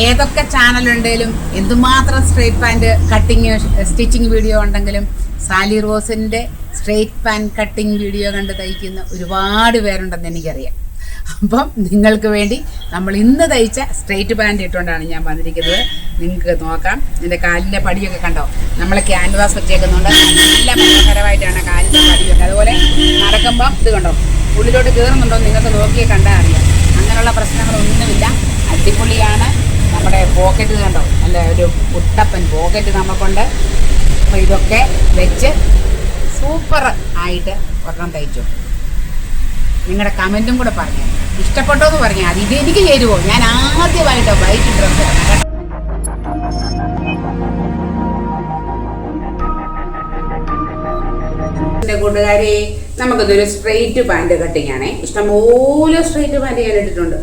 ഏതൊക്കെ ചാനലുണ്ടെങ്കിലും എന്തുമാത്രം straight pant cutting stitching video ഉണ്ടെങ്കിലും സാലി റോസിൻ്റെ സ്ട്രെയിറ്റ് പാൻറ് കട്ടിങ് വീഡിയോ കണ്ട് തയ്ക്കുന്ന ഒരുപാട് പേരുണ്ടെന്ന് എനിക്കറിയാം. അപ്പം നിങ്ങൾക്ക് വേണ്ടി നമ്മൾ ഇന്ന് തയ്ച്ച സ്ട്രെയിറ്റ് പാൻറ് ഇട്ടുകൊണ്ടാണ് ഞാൻ വന്നിരിക്കുന്നത്. നിങ്ങൾക്ക് നോക്കാം, ഇതിൻ്റെ കാലിൻ്റെ പടിയൊക്കെ കണ്ടോ, നമ്മൾ ക്യാൻവാസ് വെച്ചേക്കുന്നുണ്ട്. നല്ല മനോഹരമായിട്ടാണ് കാലിൻ്റെ പടിയൊക്കെ. അതുപോലെ നടക്കുമ്പം ഇത് കണ്ടോ, ഉള്ളിലോട്ട് കയറുന്നുണ്ടോ നിങ്ങൾക്ക് നോക്കിയേ കണ്ടാൽ അറിയാം. അങ്ങനെയുള്ള പ്രശ്നങ്ങളൊന്നുമില്ല, അടിപൊളിയാണ്. നമ്മുടെ പോക്കറ്റ് കണ്ടോ, നല്ല ഒരു കുട്ടപ്പൻ പോക്കറ്റ് നമുക്കുണ്ട്. അപ്പോൾ ഇതൊക്കെ വെച്ച് സൂപ്പർ ആയിട്ട് ഒരെണ്ണം തയ്ച്ചു. നിങ്ങളുടെ കമൻറ്റും കൂടെ പറഞ്ഞു, ഇഷ്ടപ്പെട്ടോ എന്ന് പറഞ്ഞാൽ അത് ഇതെനിക്ക് ചേരുമോ. ഞാൻ ആദ്യമായിട്ടോ വൈറ്റ് ഡ്രസ്സ് കൂട്ടുകാരെ, നമുക്കിതൊരു സ്ട്രെയിറ്റ് പാൻറ് കട്ടിങ് ആണേ. ഇഷ്ടംപോലെ സ്ട്രെയിറ്റ് പാൻറ് ഞാൻ ഇട്ടിട്ടുണ്ട്,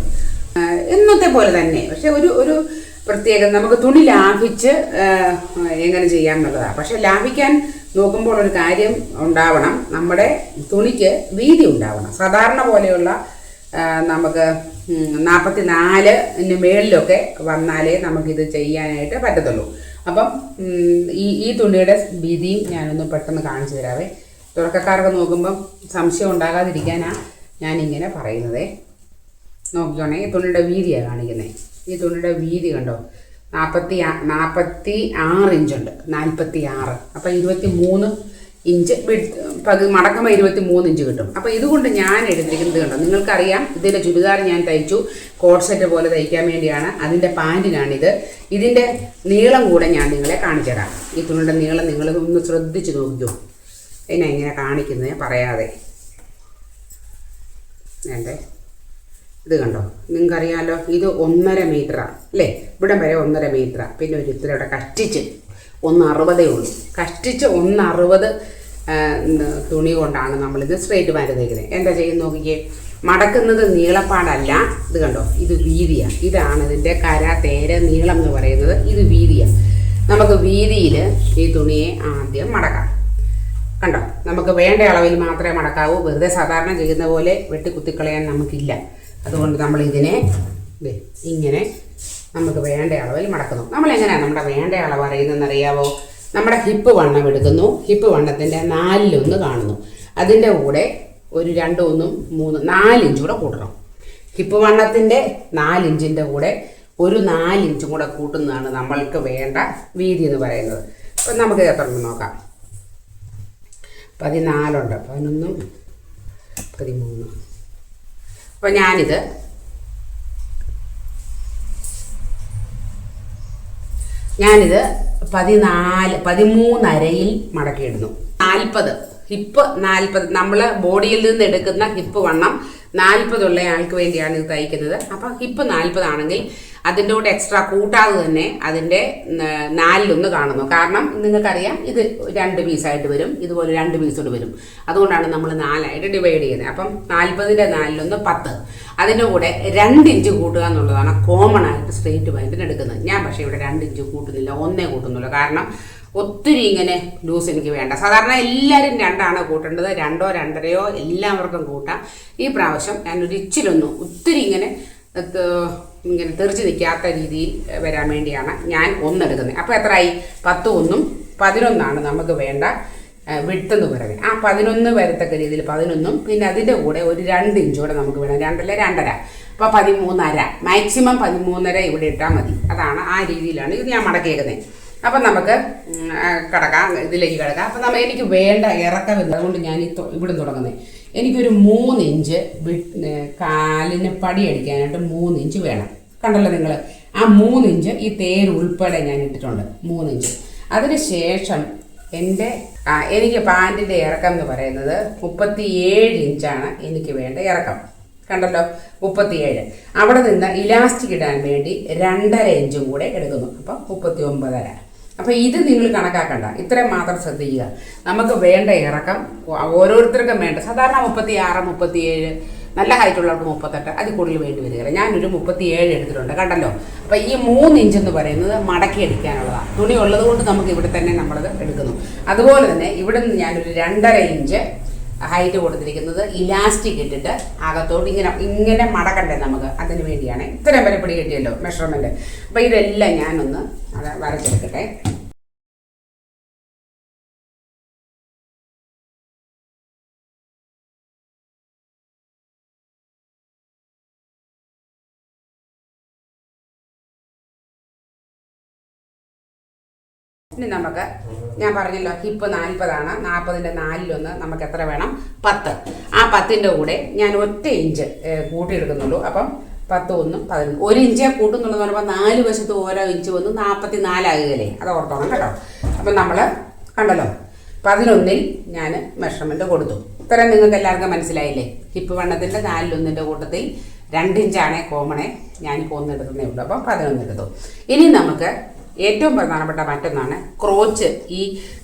എന്നത്തെ പോലെ തന്നെ. പക്ഷെ ഒരു പ്രത്യേകം നമുക്ക് തുണി ലാഭിച്ച് എങ്ങനെ ചെയ്യാമെന്നുള്ളതാണ്. പക്ഷെ ലാഭിക്കാൻ നോക്കുമ്പോൾ ഒരു കാര്യം ഉണ്ടാവണം, നമ്മുടെ തുണിക്ക് വീതി ഉണ്ടാവണം. സാധാരണ പോലെയുള്ള നമുക്ക് 44 മേളിലൊക്കെ വന്നാലേ നമുക്കിത് ചെയ്യാനായിട്ട് പറ്റത്തുള്ളൂ. അപ്പം ഈ തുണിയുടെ വീതിയും ഞാനൊന്ന് പെട്ടെന്ന് കാണിച്ചു തരാവേ. തുടക്കക്കാർക്ക് നോക്കുമ്പം സംശയം ഉണ്ടാകാതിരിക്കാനാണ് ഞാനിങ്ങനെ പറയുന്നത്. നോക്കിക്കോണേ, ഈ തുണിയുടെ വീതിയാണ് കാണിക്കുന്നത്. ഈ തുണിയുടെ വീതി കണ്ടോ, 46 ഇഞ്ചുണ്ട്. 46, അപ്പം 23 ഇഞ്ച് മടക്കുമ്പോൾ 23 ഇഞ്ച് കിട്ടും. അപ്പോൾ ഇതുകൊണ്ട് ഞാൻ എടുത്തിരിക്കുന്നത് കണ്ടോ, നിങ്ങൾക്കറിയാം ഇതിൻ്റെ ചുരിദാർ ഞാൻ തയ്ച്ചു കോട്ട് സെറ്റ് പോലെ തയ്ക്കാൻ വേണ്ടിയാണ്. അതിൻ്റെ പാൻറ്റിനാണിത്. ഇതിൻ്റെ നീളം കൂടെ ഞാൻ നിങ്ങളെ കാണിച്ചു തരാം. ഈ തുണിയുടെ നീളം നിങ്ങൾ ഒന്ന് ശ്രദ്ധിച്ച് നോക്കിക്കോ. എന്നെ ഇങ്ങനെ കാണിക്കുന്നത് പറയാതെ വേണ്ടേ. ഇത് കണ്ടോ, നിങ്ങൾക്കറിയാമല്ലോ, ഇത് 1.5 മീറ്ററാണ് അല്ലേ, ഇവിടം വരെ 1.5 മീറ്ററാണ്. പിന്നെ ഒരു ഇത്ര ഇവിടെ കഷ്ടിച്ച് 1.60 ഉള്ളൂ. കഷ്ടിച്ച് 1.60 തുണി കൊണ്ടാണ് നമ്മളിത് സ്ട്രെയിറ്റ് പാൻറ് തയ്ക്കുന്നത്. എന്താ ചെയ്യുന്നത് നോക്കിക്കേ, മടക്കുന്നത് നീളപ്പാടല്ല. ഇത് കണ്ടോ, ഇത് വീതിയാണ്. ഇതാണ് ഇതിൻ്റെ കര തേര നീളം എന്ന് പറയുന്നത്. ഇത് വീതിയാണ്. നമുക്ക് വീതിയിൽ ഈ തുണിയെ ആദ്യം മടക്കാം. കണ്ടോ, നമുക്ക് വേണ്ട അളവിൽ മാത്രമേ മടക്കാവൂ. വെറുതെ സാധാരണ ചെയ്യുന്ന പോലെ വെട്ടി കുത്തിക്കളയാൻ നമുക്കില്ല. അതുകൊണ്ട് നമ്മൾ ഇതിനെ ഇങ്ങനെ നമുക്ക് വേണ്ട അളവിൽ മടക്കുന്നു. നമ്മളെങ്ങനെയാണ് നമ്മുടെ വേണ്ട അളവ് അറിയുന്നതെന്ന് അറിയാവോ? നമ്മുടെ ഹിപ്പ് വണ്ണം എടുക്കുന്നു. ഹിപ്പ് വണ്ണത്തിൻ്റെ 4/1 കാണുന്നു. അതിൻ്റെ കൂടെ ഒരു 2, 1, 3, 4 ഇഞ്ച് കൂടെ കൂട്ടണം. ഹിപ്പ് വണ്ണത്തിൻ്റെ 4 ഇഞ്ചിൻ്റെ കൂടെ ഒരു 4 ഇഞ്ചും കൂടെ കൂട്ടുന്നതാണ് നമ്മൾക്ക് വേണ്ട വീതി എന്ന് പറയുന്നത്. അപ്പം നമുക്ക് എത്ര നോക്കാം. 14 ഉണ്ട്, 11, 13. അപ്പോൾ ഞാനിത് 13.5 മടക്കിയിടുന്നു. 40 ഹിപ്പ് 40, നമ്മൾ ബോഡിയിൽ നിന്ന് എടുക്കുന്ന ഹിപ്പ് വണ്ണം 40 ഉള്ള ആൾക്ക് വേണ്ടിയാണ് ഇത് തയ്ക്കുന്നത്. അപ്പോൾ ഹിപ്പ് 40 ആണെങ്കിൽ അതിൻ്റെ കൂടെ എക്സ്ട്രാ കൂട്ടാതെ തന്നെ അതിൻ്റെ 4/1 കാണുന്നു. കാരണം നിങ്ങൾക്കറിയാം ഇത് 2 പീസായിട്ട് വരും, ഇതുപോലെ 2 പീസോട് വരും. അതുകൊണ്ടാണ് നമ്മൾ 4 ആയിട്ട് ഡിവൈഡ് ചെയ്യുന്നത്. അപ്പം 40ൻ്റെ 4/1 10. അതിൻ്റെ കൂടെ 2 ഇഞ്ച് കൂട്ടുക എന്നുള്ളതാണ് കോമൺ ആയിട്ട് സ്ട്രെയിറ്റ് പാൻറ്റിന് എടുക്കുന്നത്. ഞാൻ പക്ഷേ ഇവിടെ 2 ഇഞ്ച് കൂട്ടുന്നില്ല, 1 കൂട്ടുന്നില്ല. കാരണം ഒത്തിരി ഇങ്ങനെ ലൂസ് എനിക്ക് വേണ്ട. സാധാരണ എല്ലാവരും 2 കൂട്ടേണ്ടത്, 2 2.5 എല്ലാവർക്കും കൂട്ടാം. ഈ പ്രാവശ്യം ഞാനൊരു ഇച്ചിലൊന്നും ഒത്തിരി ഇങ്ങനെ തെറിച്ച് നിൽക്കാത്ത രീതിയിൽ വരാൻ വേണ്ടിയാണ് ഞാൻ 1 എടുക്കുന്നത്. അപ്പോൾ എത്രയായി? 10, 1, 11 നമുക്ക് വേണ്ട വിട്ടെന്ന് പറയുന്നത്. ആ 11 വരത്തക്ക രീതിയിൽ 11, പിന്നെ അതിൻ്റെ കൂടെ ഒരു 2 ഇഞ്ച് കൂടെ നമുക്ക് വേണം. 2 അല്ല 2.5. അപ്പോൾ 13.5, മാക്സിമം 13.5 ഇവിടെ ഇട്ടാൽ മതി. അതാണ്, ആ രീതിയിലാണ് ഇത് ഞാൻ മടക്കിയേക്കുന്നത്. അപ്പം നമുക്ക് കിടക്കാം, ഇതിലേക്ക് കിടക്കാം. അപ്പം എനിക്ക് വേണ്ട ഇറക്കം വരുന്നത്, അതുകൊണ്ട് ഞാൻ ഇവിടെ തുടങ്ങുന്നത്. എനിക്കൊരു 3 ഇഞ്ച് കാലിന് പടി അടിക്കാനായിട്ട് 3 ഇഞ്ച് വേണം. കണ്ടല്ലോ നിങ്ങൾ, ആ 3 ഇഞ്ച് ഈ തേര് ഉൾപ്പെടെ ഞാൻ ഇട്ടിട്ടുണ്ട്. 3 ഇഞ്ച്. അതിന് ശേഷം എനിക്ക് പാൻറ്റിൻ്റെ ഇറക്കം എന്ന് പറയുന്നത് 37 ഇഞ്ചാണ് എനിക്ക് വേണ്ട ഇറക്കം. കണ്ടല്ലോ, 37. അവിടെ നിന്ന് ഇലാസ്റ്റിക് ഇടാൻ വേണ്ടി 2.5 ഇഞ്ചും കൂടെ എടുക്കുന്നു. അപ്പം 39.5. അപ്പോൾ ഇത് നിങ്ങൾ കണക്കാക്കണ്ട, ഇത്രയും മാത്രം ശ്രദ്ധിക്കുക. നമുക്ക് വേണ്ട ഇറക്കം ഓരോരുത്തർക്കും വേണ്ട. സാധാരണ 36, 37, നല്ല ഹൈറ്റുള്ളവർക്ക് 38, അതിൽ കൂടുതൽ വേണ്ടി വരികയില്ല. ഞാനൊരു 37 എടുത്തിട്ടുണ്ട്. കണ്ടല്ലോ. അപ്പോൾ ഈ 3 ഇഞ്ച് എന്ന് പറയുന്നത് മടക്കി എടുക്കാനുള്ളതാണ്. തുണി ഉള്ളത് കൊണ്ട് നമുക്ക് ഇവിടെ തന്നെ നമ്മളത് എടുക്കുന്നു. അതുപോലെ തന്നെ ഇവിടെ നിന്ന് ഞാനൊരു 2.5 ഇഞ്ച് ഹൈറ്റ് കൊടുത്തിരിക്കുന്നത്. ഇലാസ്റ്റിക് ഇട്ടിട്ട് അകത്തോട്ട് ഇങ്ങനെ ഇങ്ങനെ മടക്കണ്ടേ നമുക്ക്, അതിന് വേണ്ടിയാണ്. ഇത്രയും വരെ പിടി കിട്ടിയല്ലോ മെഷർമെൻറ്റ്. അപ്പോൾ ഇതെല്ലാം ഞാനൊന്ന് വരച്ചെടുക്കട്ടെ. ഇനി നമുക്ക്, ഞാൻ പറഞ്ഞല്ലോ ഹിപ്പ് 40ആണ്, 40ൻ്റെ 4 നമുക്ക് എത്ര വേണം? 10. ആ 10ൻ്റെ കൂടെ ഞാൻ 1 ഇഞ്ച് കൂട്ടിയെടുക്കുന്നുള്ളൂ. അപ്പം 10 1 11, 1 ഇഞ്ചേ കൂട്ടുന്നുള്ളൂ എന്ന് പറയുമ്പോൾ 4 വശത്ത് ഓരോ ഇഞ്ച് വന്ന് 44 ആകുകയല്ലേ, അത് ഓർത്തോണം കേട്ടോ. അപ്പം നമ്മൾ കണ്ടല്ലോ 11ൽ ഞാൻ മെഷർമെൻറ്റ് കൊടുത്തു. ഇത്രയും നിങ്ങൾക്ക് എല്ലാവർക്കും മനസ്സിലായില്ലേ? ഹിപ്പ് വണ്ണത്തിൻ്റെ 4/1 കൂട്ടത്തിൽ 2 ഇഞ്ചാണേ കോമണേ, ഞാനിപ്പോൾ 1 എടുക്കുന്നേ ഉള്ളൂ. അപ്പം 11 എടുത്തു. ഇനി നമുക്ക് ഏറ്റവും പ്രധാനപ്പെട്ട മറ്റൊന്നാണ് ക്രോച്ച്. ഈ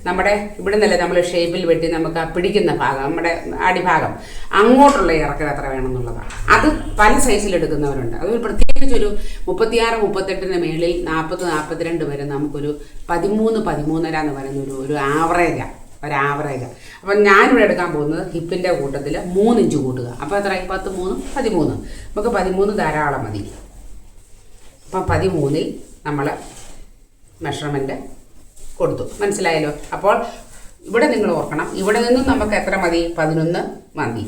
നമ്മുടെ ഇവിടെ നിന്നല്ലേ നമ്മൾ ഷേപ്പിൽ വെട്ടി നമുക്ക് ആ പിടിക്കുന്ന ഭാഗം, നമ്മുടെ അടിഭാഗം, അങ്ങോട്ടുള്ള ഇറക്കൽ എത്ര വേണമെന്നുള്ളതാണ്. അത് പല സൈസിലെടുക്കുന്നവരുണ്ട്. അത് പ്രത്യേകിച്ച് ഒരു 36 38ന് മേളിൽ 40 42 വരെ നമുക്കൊരു 13 13.5 എന്ന് പറയുന്ന ഒരു ആവറേജാണ്. അപ്പം ഞാനിവിടെ എടുക്കാൻ പോകുന്നത് ഹിപ്പിൻ്റെ കൂട്ടത്തിൽ 3 ഇഞ്ച് കൂട്ടുക. അപ്പോൾ എത്ര? 10 3 13. നമുക്ക് 13 ധാരാളം മതി. അപ്പം 13ൽ നമ്മൾ മെഷർമെൻറ്റ് കൊടുത്തു. മനസ്സിലായല്ലോ? അപ്പോൾ ഇവിടെ നിങ്ങൾ ഓർക്കണം, ഇവിടെ നിന്നും നമുക്ക് എത്ര മതി? 11 മതി.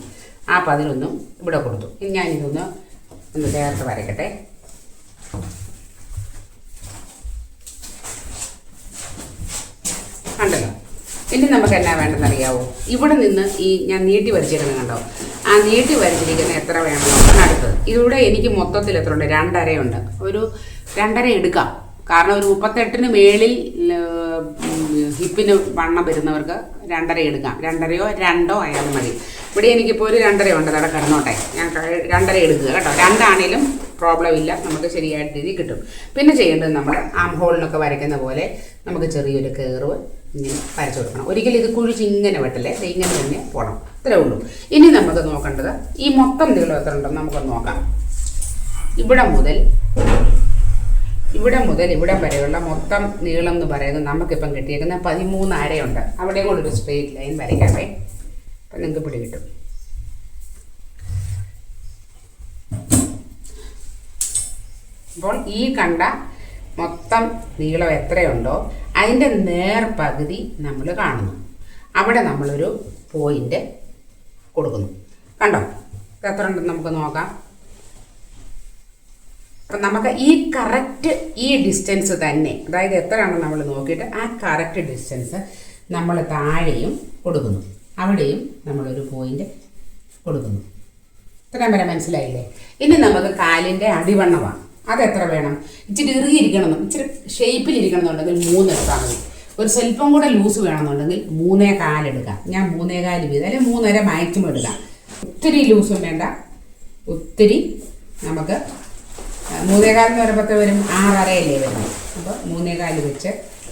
ആ 11 ഇവിടെ കൊടുത്തു. ഇനി ഞാനിതൊന്ന് ചേർത്ത് വരയ്ക്കട്ടെ. കണ്ടല്ലോ. ഇനി നമുക്ക് എന്നാ വേണ്ടെന്ന് അറിയാവോ? ഇവിടെ നിന്ന് ഈ ഞാൻ നീട്ടി വരച്ചിരിക്കുന്നത് കണ്ടോ? ആ നീട്ടി വരച്ചിരിക്കുന്ന എത്ര വേണമെന്നാണ് അടുത്തത്. ഇതിലൂടെ എനിക്ക് മൊത്തത്തിൽ എത്ര ഉണ്ട്? 2.5 ഉണ്ട്. ഒരു 2.5 എടുക്കാം. കാരണം ഒരു 38ന് മേളിൽ ഹിപ്പിന് വണ്ണം വരുന്നവർക്ക് 2.5 എടുക്കാം. 2.5യോ 2 ആയാലും മതി. ഇവിടെ എനിക്കിപ്പോൾ ഒരു 2.5 ഉണ്ട്. അവിടെ കിടന്നോട്ടെ, ഞാൻ 2.5 എടുക്കുക കേട്ടോ. 2 ആണെങ്കിലും പ്രോബ്ലം ഇല്ല, നമുക്ക് ശരിയായിട്ട് രീതി കിട്ടും. പിന്നെ ചെയ്യേണ്ടത് നമ്മൾ ആം ഹോളിനൊക്കെ വരയ്ക്കുന്ന പോലെ നമുക്ക് ചെറിയൊരു കർവ് ഇങ്ങനെ വരച്ചു കൊടുക്കണം. ഒരിക്കലും ഇത് കുഴിച്ച് ഇങ്ങനെ വെട്ടല്ലേ, ഇങ്ങനെ തന്നെ പോകണം. ഇത്രേ ഉള്ളൂ. ഇനി നമുക്ക് നോക്കേണ്ടത് ഈ മൊത്തം നീളം എത്ര ഉണ്ടെന്ന് നമുക്കൊന്ന് നോക്കാം. ഇവിടെ മുതൽ ഇവിടെ വരെയുള്ള മൊത്തം നീളം എന്ന് പറയുന്നത് നമുക്കിപ്പം കിട്ടിയേക്കുന്ന 13.5 ഉണ്ട്. അവിടെയും കൂടെ ഒരു സ്ട്രെയിറ്റ് ലൈൻ വരയ്ക്കാമേ. അപ്പം നിങ്ങൾക്ക് പിടി കിട്ടും. അപ്പോൾ ഈ കണ്ട മൊത്തം നീളം എത്രയുണ്ടോ അതിൻ്റെ നേർപകുതി നമ്മൾ കാണുന്നു. അവിടെ നമ്മളൊരു പോയിൻ്റ് കൊടുക്കുന്നു. കണ്ടോ? എത്ര ഉണ്ടെന്ന് നമുക്ക് നോക്കാം. അപ്പം നമുക്ക് ഈ കറക്റ്റ് ഈ ഡിസ്റ്റൻസ് തന്നെ, അതായത് എത്രയാണെന്ന് നമ്മൾ നോക്കിയിട്ട് ആ കറക്റ്റ് ഡിസ്റ്റൻസ് നമ്മൾ താഴെയും കൊടുക്കുന്നു, അവിടെയും നമ്മളൊരു പോയിൻ്റ് കൊടുക്കുന്നു. ഇത്രയും വരെ മനസ്സിലായില്ലേ? ഇനി നമുക്ക് കാലിൻ്റെ അടിവണ്ണമാണ്. അതെത്ര വേണം? ഇച്ചിരി ഇറുകിയിരിക്കണം, ഇച്ചിരി ഷേപ്പിലിരിക്കണമെന്നുണ്ടെങ്കിൽ 3 എടുത്താൽ മതി. ഒരു സ്വല്പം കൂടെ ലൂസ് വേണമെന്നുണ്ടെങ്കിൽ 3.25 എടുക്കാം. ഞാൻ 3.25 വീതം അല്ലെങ്കിൽ 3.5 മാക്സിമം എടുക്കാം. ഒത്തിരി ലൂസും വേണ്ട, ഒത്തിരി നമുക്ക് 3.25 എന്ന് പറയുമ്പോൾ വരും 6.5 വരുന്നത്. അപ്പോൾ 3.25 വെച്ച്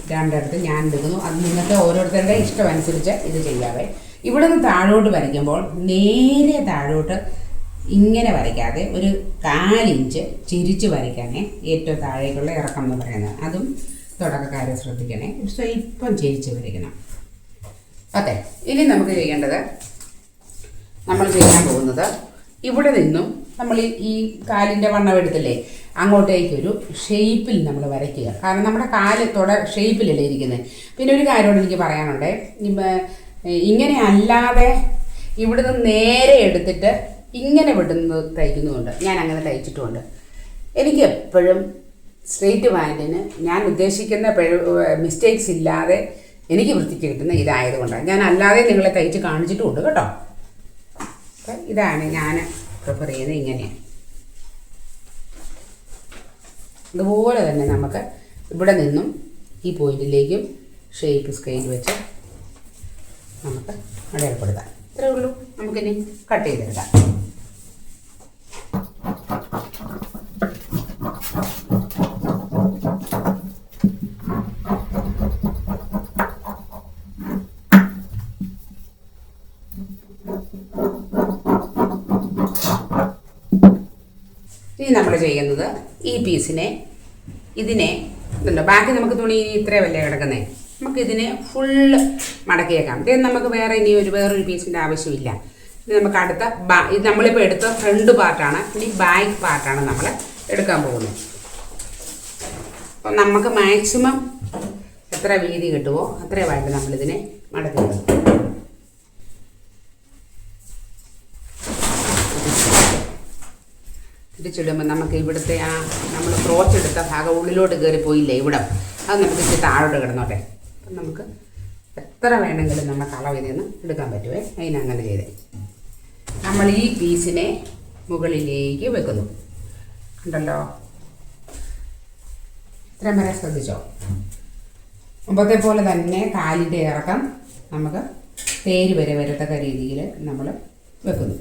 2 എടുത്ത് ഞാൻ എടുക്കുന്നു. അത് നിങ്ങൾക്ക് ഓരോരുത്തരുടെ ഇഷ്ടം അനുസരിച്ച് ഇത് ചെയ്യാവേ. ഇവിടെ നിന്ന് താഴോട്ട് വരയ്ക്കുമ്പോൾ നേരെ താഴോട്ട് ഇങ്ങനെ വരയ്ക്കാതെ ഒരു 4 ഇഞ്ച് ചിരിച്ച് വരയ്ക്കാനേ ഏറ്റവും താഴേക്കുള്ള ഇറക്കം എന്ന് പറയുന്നത്. അതും തുടക്കക്കാരെ ശ്രദ്ധിക്കണേ, സ്വല്പം ചിരിച്ച് വരയ്ക്കണം. ഓക്കെ. ഇനി നമുക്ക് ചെയ്യേണ്ടത്, നമ്മൾ ചെയ്യാൻ പോകുന്നത് ഇവിടെ നിന്നും നമ്മൾ ഈ കാലിൻ്റെ വണ്ണം എടുത്തില്ലേ, അങ്ങോട്ടേക്കൊരു ഷേപ്പിൽ നമ്മൾ വരയ്ക്കുക. കാരണം നമ്മുടെ കാല് ഷേപ്പിലല്ലേ ഇരിക്കുന്നത്. പിന്നെ ഒരു കാര്യമാണ് എനിക്ക് പറയാനുണ്ട്. ഇങ്ങനെ അല്ലാതെ ഇവിടുന്ന് നേരെ എടുത്തിട്ട് ഇങ്ങനെ വിടുന്നത് തയ്ക്കുന്നുമുണ്ട്. ഞാൻ അങ്ങനെ തയ്ച്ചിട്ടുമുണ്ട്. എനിക്ക് എപ്പോഴും സ്ട്രെയിറ്റ് പാൻറ്റിന് ഞാൻ ഉദ്ദേശിക്കുന്ന മിസ്റ്റേക്സ് ഇല്ലാതെ എനിക്ക് വൃത്തിക്ക് കിട്ടുന്ന ഇതായതുകൊണ്ടാണ്. ഞാൻ അല്ലാതെ നിങ്ങളെ തയ്ച്ച് കാണിച്ചിട്ടുമുണ്ട് കേട്ടോ. അപ്പം ഇതാണ് ഞാൻ പ്രിഫർ ചെയ്യുന്നത്. ഇങ്ങനെയാണ്. അതുപോലെ തന്നെ നമുക്ക് ഇവിടെ നിന്നും ഈ പോയിന്റിലേക്കും ഷേപ്പ് സ്കെയിൽ വെച്ച് നമുക്ക് അടയാളപ്പെടുത്താം. ഇത്രയേ ഉള്ളൂ. നമുക്കിനി കട്ട് ചെയ്തെടുക്കാം. ഇനി നമ്മൾ ചെയ്യുന്നത് ഈ പീസിനെ ഇതിനെ ഇതുണ്ടോ, ബാക്കി നമുക്ക് തുണി ഇത്രേ വല്ലേ കിടക്കുന്നേ, നമുക്കിതിനെ ഫുള്ള് മടക്കിയേക്കാം. ഇത് നമുക്ക് വേറൊരു പീസിൻ്റെ ആവശ്യമില്ല. ഇത് നമുക്ക് അടുത്ത ഇത് നമ്മളിപ്പോൾ എടുത്ത ഫ്രണ്ട് പാർട്ടാണ്. ഇനി ബാക്ക് പാർട്ടാണ് നമ്മൾ എടുക്കാൻ പോകുന്നത്. അപ്പം നമുക്ക് മാക്സിമം എത്ര വീതി കിട്ടുമോ അത്രയുമായിട്ട് നമ്മളിതിനെ മടക്കുന്നത്. തിരിച്ചിടുമ്പോൾ നമുക്ക് ഇവിടുത്തെ നമ്മൾ ക്രോച്ച് എടുത്ത ഭാഗം ഉള്ളിലോട്ട് കയറി പോയില്ലേ ഇവിടെ, അത് നമുക്ക് ഇച്ചിരി താഴോട്ട് കിടന്നോട്ടെ. അപ്പം നമുക്ക് എത്ര വേണമെങ്കിലും നമുക്ക് അളവിൽ നിന്ന് എടുക്കാൻ പറ്റുമേ. അതിനങ്ങനെ ചെയ്തേ നമ്മൾ ഈ പീസിനെ മുകളിലേക്ക് വെക്കുന്നു. ഉണ്ടല്ലോ, ഇത്രയും വരെ ശ്രദ്ധിച്ചോ. മുമ്പത്തെ പോലെ തന്നെ കാലിൻ്റെ ഇറക്കം നമുക്ക് തേര് വരെ വരത്തക്ക രീതിയിൽ നമ്മൾ വെക്കുന്നു.